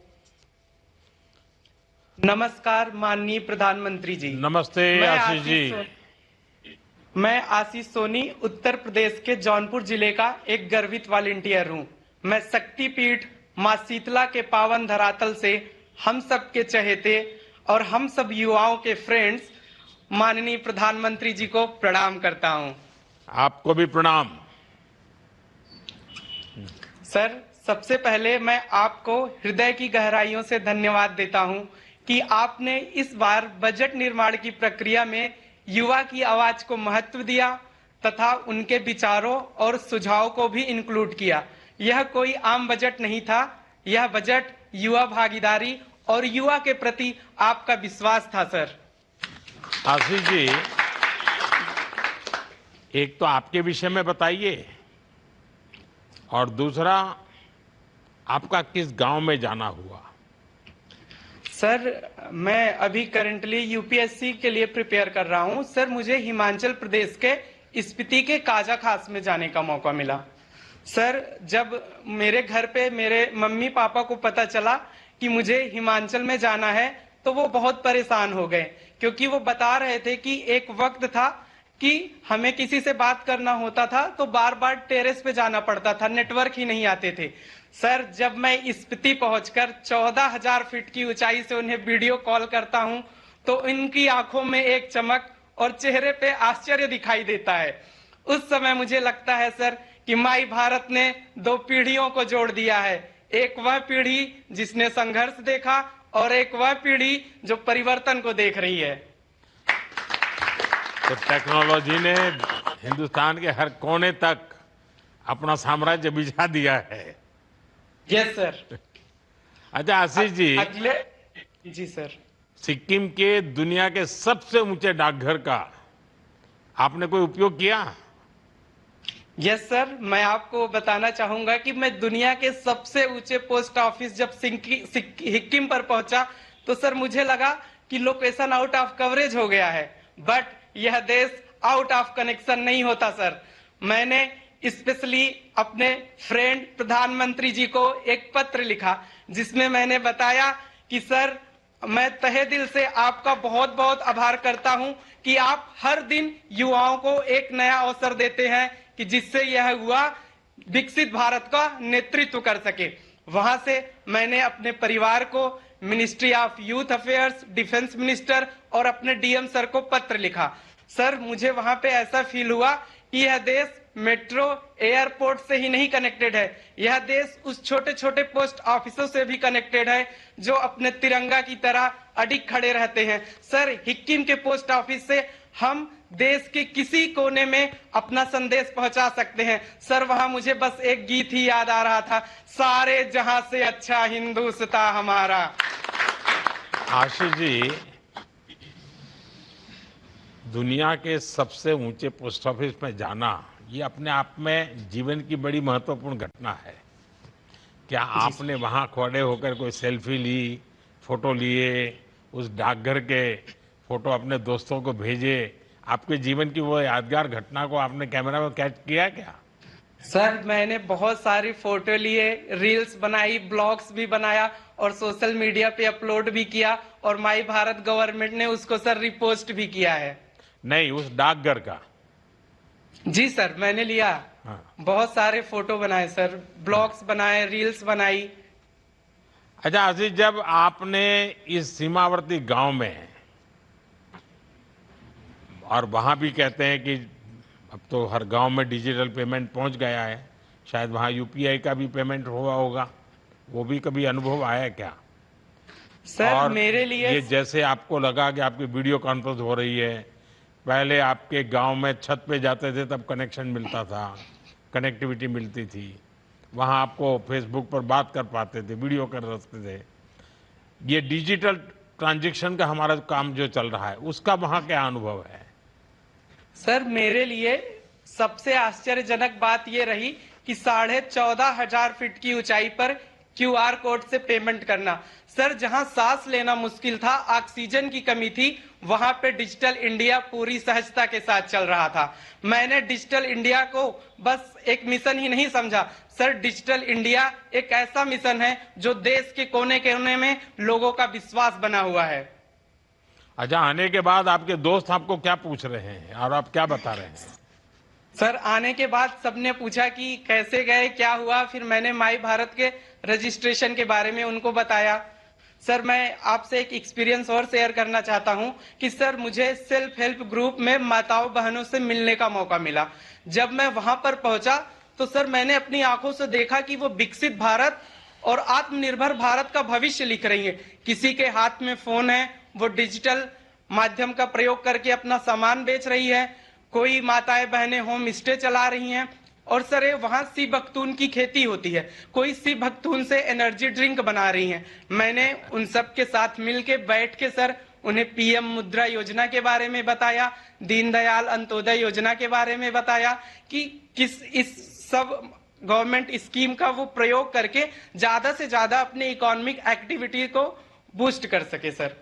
A: नमस्कार माननीय प्रधानमंत्री जी।
C: नमस्ते आशीष जी।
A: मैं आशीष सोनी उत्तर प्रदेश के जौनपुर जिले का एक गर्वित वॉलंटियर हूँ। मैं शक्तिपीठ माँ शीतला के पावन धरातल से हम सब के चहेते और हम सब युवाओं के फ्रेंड्स माननीय प्रधानमंत्री जी को प्रणाम करता हूं।
C: आपको भी प्रणाम।
A: सर, सबसे पहले मैं आपको हृदय की गहराइयों से धन्यवाद देता हूं कि आपने इस बार बजट निर्माण की प्रक्रिया में युवा की आवाज को महत्व दिया तथा उनके विचारों और सुझावों को भी इंक्लूड किया। यह कोई आम बजट नहीं था, यह बजट युवा भागीदारी और युवा के प्रति आपका विश्वास था। सर,
C: आशीष जी, एक तो आपके विषय में बताइए और दूसरा आपका किस गांव में जाना हुआ?
A: सर, मैं अभी करंटली यूपीएससी के लिए प्रिपेयर कर रहा हूं। सर, मुझे हिमाचल प्रदेश के स्पीति के काजा खास में जाने का मौका मिला। सर, जब मेरे घर पे मेरे मम्मी पापा को पता चला कि मुझे हिमाचल में जाना है तो वो बहुत परेशान हो गए, क्योंकि वो बता रहे थे कि एक वक्त था कि हमें किसी से बात करना होता था तो बार बार टेरेस पे जाना पड़ता था, नेटवर्क ही नहीं आते थे। सर, जब मैं स्पीति पहुंचकर 14,000 फीट की ऊंचाई से उन्हें वीडियो कॉल करता हूं तो इनकी आंखों में एक चमक और चेहरे पे आश्चर्य दिखाई देता है। उस समय मुझे लगता है सर कि माई भारत ने दो पीढ़ियों को जोड़ दिया है, एक वह पीढ़ी जिसने संघर्ष देखा और एक वह पीढ़ी जो परिवर्तन को देख रही है।
C: तो टेक्नोलॉजी ने हिंदुस्तान के हर कोने तक अपना साम्राज्य बिछा दिया है।
A: Yes sir.
C: अच्छा आशीष जी,
A: जी सर,
C: सिक्किम के दुनिया के सबसे ऊंचे डाकघर का आपने कोई उपयोग किया?
A: यस सर, मैं आपको बताना चाहूंगा कि मैं दुनिया के सबसे ऊंचे पोस्ट ऑफिस जब सिक्किम पर पहुंचा तो सर मुझे लगा कि लोकेशन आउट ऑफ कवरेज हो गया है, बट यह देश आउट ऑफ कनेक्शन नहीं होता सर। मैंने स्पेशली अपने फ्रेंड प्रधानमंत्री जी को एक पत्र लिखा जिसमें मैंने बताया कि सर, मैं तहे दिल से आपका बहुत बहुत आभार करता हूं कि आप हर दिन युवाओं को एक नया अवसर देते हैं कि जिससे यह युवा विकसित भारत का नेतृत्व कर सके। वहां से मैंने अपने परिवार को, ministry of youth affairs, defence minister और अपने डीएम सर को पत्र लिखा। सर, मुझे वहां पे ऐसा फील हुआ कि यह देश मेट्रो, एयरपोर्ट से ही नहीं कनेक्टेड है, यह देश उस छोटे छोटे पोस्ट ऑफिसों से भी कनेक्टेड है जो अपने तिरंगा की तरह अडिग खड़े रहते हैं। सर, सिक्किम के पोस्ट ऑफिस से हम देश के किसी कोने में अपना संदेश पहुंचा सकते हैं। सर, वहां मुझे बस एक गीत ही याद आ रहा था, सारे जहां से अच्छा हिंदुस्तान हमारा।
C: आशीष जी, दुनिया के सबसे ऊंचे पोस्ट ऑफिस में जाना ये अपने आप में जीवन की बड़ी महत्वपूर्ण घटना है। क्या आपने वहां खड़े होकर कोई सेल्फी ली, फोटो लिए, उस डाकघर के फोटो अपने दोस्तों को भेजे? आपके जीवन की वो यादगार घटना को आपने कैमरा में कैच किया क्या?
A: सर, मैंने बहुत सारी फोटो लिए, रील्स बनाई, ब्लॉग्स भी बनाया और सोशल मीडिया पे अपलोड भी किया और माई भारत गवर्नमेंट ने उसको सर रिपोस्ट भी किया है।
C: नहीं, उस डाकघर का?
A: जी सर, मैंने लिया।
C: हाँ।
A: बहुत सारे फोटो बनाए सर, ब्लॉग्स बनाए, रील्स बनाई।
C: अच्छा आशीष, जब आपने इस सीमावर्ती गांव में, और वहां भी कहते हैं कि अब तो हर गांव में डिजिटल पेमेंट पहुंच गया है, शायद वहां यूपीआई का भी पेमेंट हुआ होगा, वो भी कभी अनुभव आया क्या?
A: सर,
C: और
A: मेरे लिए
C: ये जैसे आपको लगा कि आपकी वीडियो कॉन्फ्रेंस हो रही है, पहले आपके गांव में छत पे जाते थे तब कनेक्शन मिलता था, कनेक्टिविटी मिलती थी, वहां आपको फेसबुक पर बात कर पाते थे, वीडियो कर सकते थे। ये डिजिटल ट्रांजैक्शन का हमारा काम जो चल रहा है उसका वहां क्या अनुभव है?
A: सर, मेरे लिए सबसे आश्चर्यजनक बात यह रही कि 14,500 फीट की ऊंचाई पर क्यूआर कोड से पेमेंट करना। सर, जहां सांस लेना मुश्किल था, ऑक्सीजन की कमी थी, वहां पे डिजिटल इंडिया पूरी सहजता के साथ चल रहा था। मैंने डिजिटल इंडिया को बस एक मिशन ही नहीं समझा सर, डिजिटल इंडिया एक ऐसा मिशन है जो देश के कोने कोने में लोगों का विश्वास बना हुआ है।
C: अच्छा, आने के बाद आपके दोस्त आपको क्या पूछ रहे हैं और आप क्या बता रहे हैं?
A: सर, आने के बाद सबने पूछा कि कैसे गए, क्या हुआ, फिर मैंने माई भारत के रजिस्ट्रेशन के बारे में उनको बताया।
K: सर मैं आपसे एक एक्सपीरियंस और शेयर करना चाहता हूं कि सर मुझे सेल्फ हेल्प ग्रुप में माताओं बहनों से मिलने का मौका मिला। जब मैं वहां पर पहुंचा तो सर मैंने अपनी आंखों से देखा कि वो विकसित भारत और आत्मनिर्भर भारत का भविष्य लिख रही है। किसी के हाथ में फोन है, वो डिजिटल माध्यम का प्रयोग करके अपना सामान बेच रही है, कोई माताएं बहनें होम स्टे चला रही हैं, और सर वहां सी बख्तून की खेती होती है, कोई सी बख्तून से एनर्जी ड्रिंक बना रही हैं। मैंने उन सब के साथ मिलके बैठ के सर उन्हें पीएम मुद्रा योजना के बारे में बताया, दीनदयाल अंत्योदय योजना के बारे में बताया कि किस इस सब गवर्नमेंट स्कीम का वो प्रयोग करके ज्यादा से ज्यादा अपने इकोनॉमिक एक्टिविटी को बूस्ट कर सके सर।